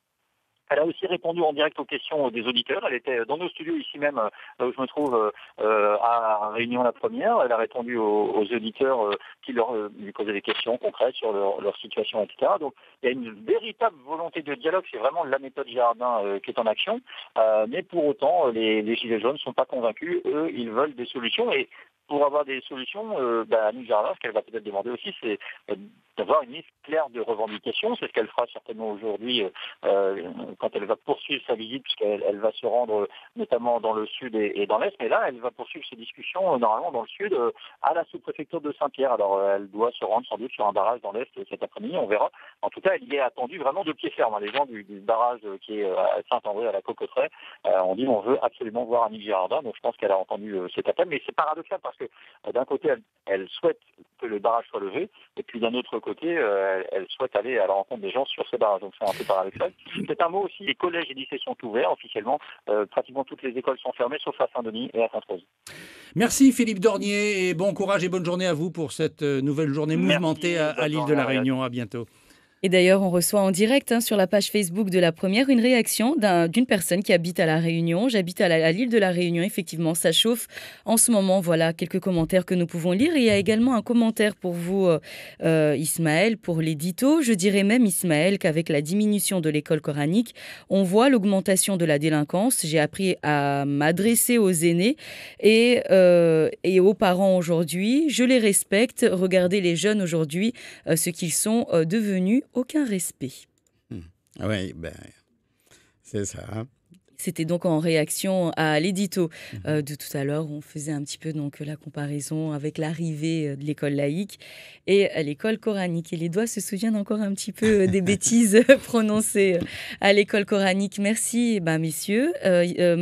Elle a aussi répondu en direct aux questions des auditeurs. Elle était dans nos studios ici même, là où je me trouve, à Réunion la Première. Elle a répondu aux auditeurs qui lui posaient des questions concrètes sur leur situation, etc. Donc il y a une véritable volonté de dialogue. C'est vraiment la méthode Girardin qui est en action. Mais pour autant, les Gilets jaunes ne sont pas convaincus. Eux, ils veulent des solutions. Et pour avoir des solutions, Annick Girardin, ce qu'elle va peut-être demander aussi, c'est d'avoir une liste claire de revendications. C'est ce qu'elle fera certainement aujourd'hui quand elle va poursuivre sa visite, puisqu'elle va se rendre notamment dans le sud et dans l'est. Mais là, elle va poursuivre ses discussions normalement dans le sud à la sous-préfecture de Saint-Pierre. Alors, elle doit se rendre sans doute sur un barrage dans l'est cet après-midi, on verra. En tout cas, elle y est attendue vraiment de pied ferme. Les gens du barrage qui est à Saint-André, à la Cocotteret, on dit on veut absolument voir Annick Girardin. Donc, je pense qu'elle a entendu cet appel. Mais c'est paradoxal parce que d'un côté, elle souhaite que le barrage soit levé, et puis d'un autre côté, elle souhaite aller à la rencontre des gens sur ce barrage. Donc c'est un peu paradoxal. C'est un mot aussi, les collèges et lycées sont ouverts officiellement. Pratiquement toutes les écoles sont fermées, sauf à Saint-Denis et à Sainte-Rose. Merci Philippe Dornier, et bon courage et bonne journée à vous pour cette nouvelle journée mouvementée à l'île de la Réunion. À bientôt. Et d'ailleurs, on reçoit en direct sur la page Facebook de La Première une réaction d'une personne qui habite à La Réunion. J'habite à l'île de La Réunion, effectivement, ça chauffe en ce moment. Voilà quelques commentaires que nous pouvons lire. Et il y a également un commentaire pour vous, Ismaël, pour l'édito. Je dirais même, Ismaël, qu'avec la diminution de l'école coranique, on voit l'augmentation de la délinquance. J'ai appris à m'adresser aux aînés et aux parents aujourd'hui. Je les respecte. Regardez les jeunes aujourd'hui, ce qu'ils sont devenus. Aucun respect. Oui, c'est ça. C'était donc en réaction à l'édito de tout à l'heure. On faisait un petit peu donc la comparaison avec l'arrivée de l'école laïque et l'école coranique. Et les doigts se souviennent encore un petit peu des bêtises prononcées à l'école coranique. Merci, messieurs.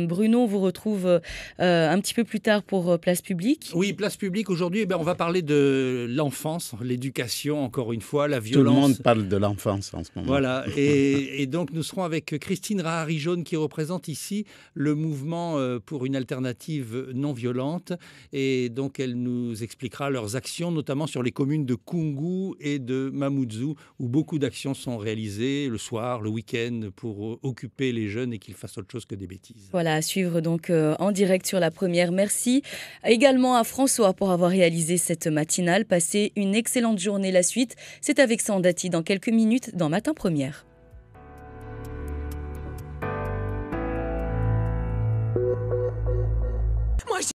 Bruno, on vous retrouve un petit peu plus tard pour Place Publique. Oui, Place Publique. Aujourd'hui, on va parler de l'enfance, l'éducation, encore une fois, la violence. Tout le monde parle de l'enfance en ce moment. Voilà. Et donc, nous serons avec Christine Rahari-Jaune qui représente ici le mouvement pour une alternative non violente, et donc elle nous expliquera leurs actions, notamment sur les communes de Koungou et de Mamoudzou, où beaucoup d'actions sont réalisées le soir, le week-end, pour occuper les jeunes et qu'ils fassent autre chose que des bêtises. Voilà, à suivre donc en direct sur La Première. Merci également à François pour avoir réalisé cette matinale. Passez une excellente journée. La suite, c'est avec Sandati dans quelques minutes dans Matin Première.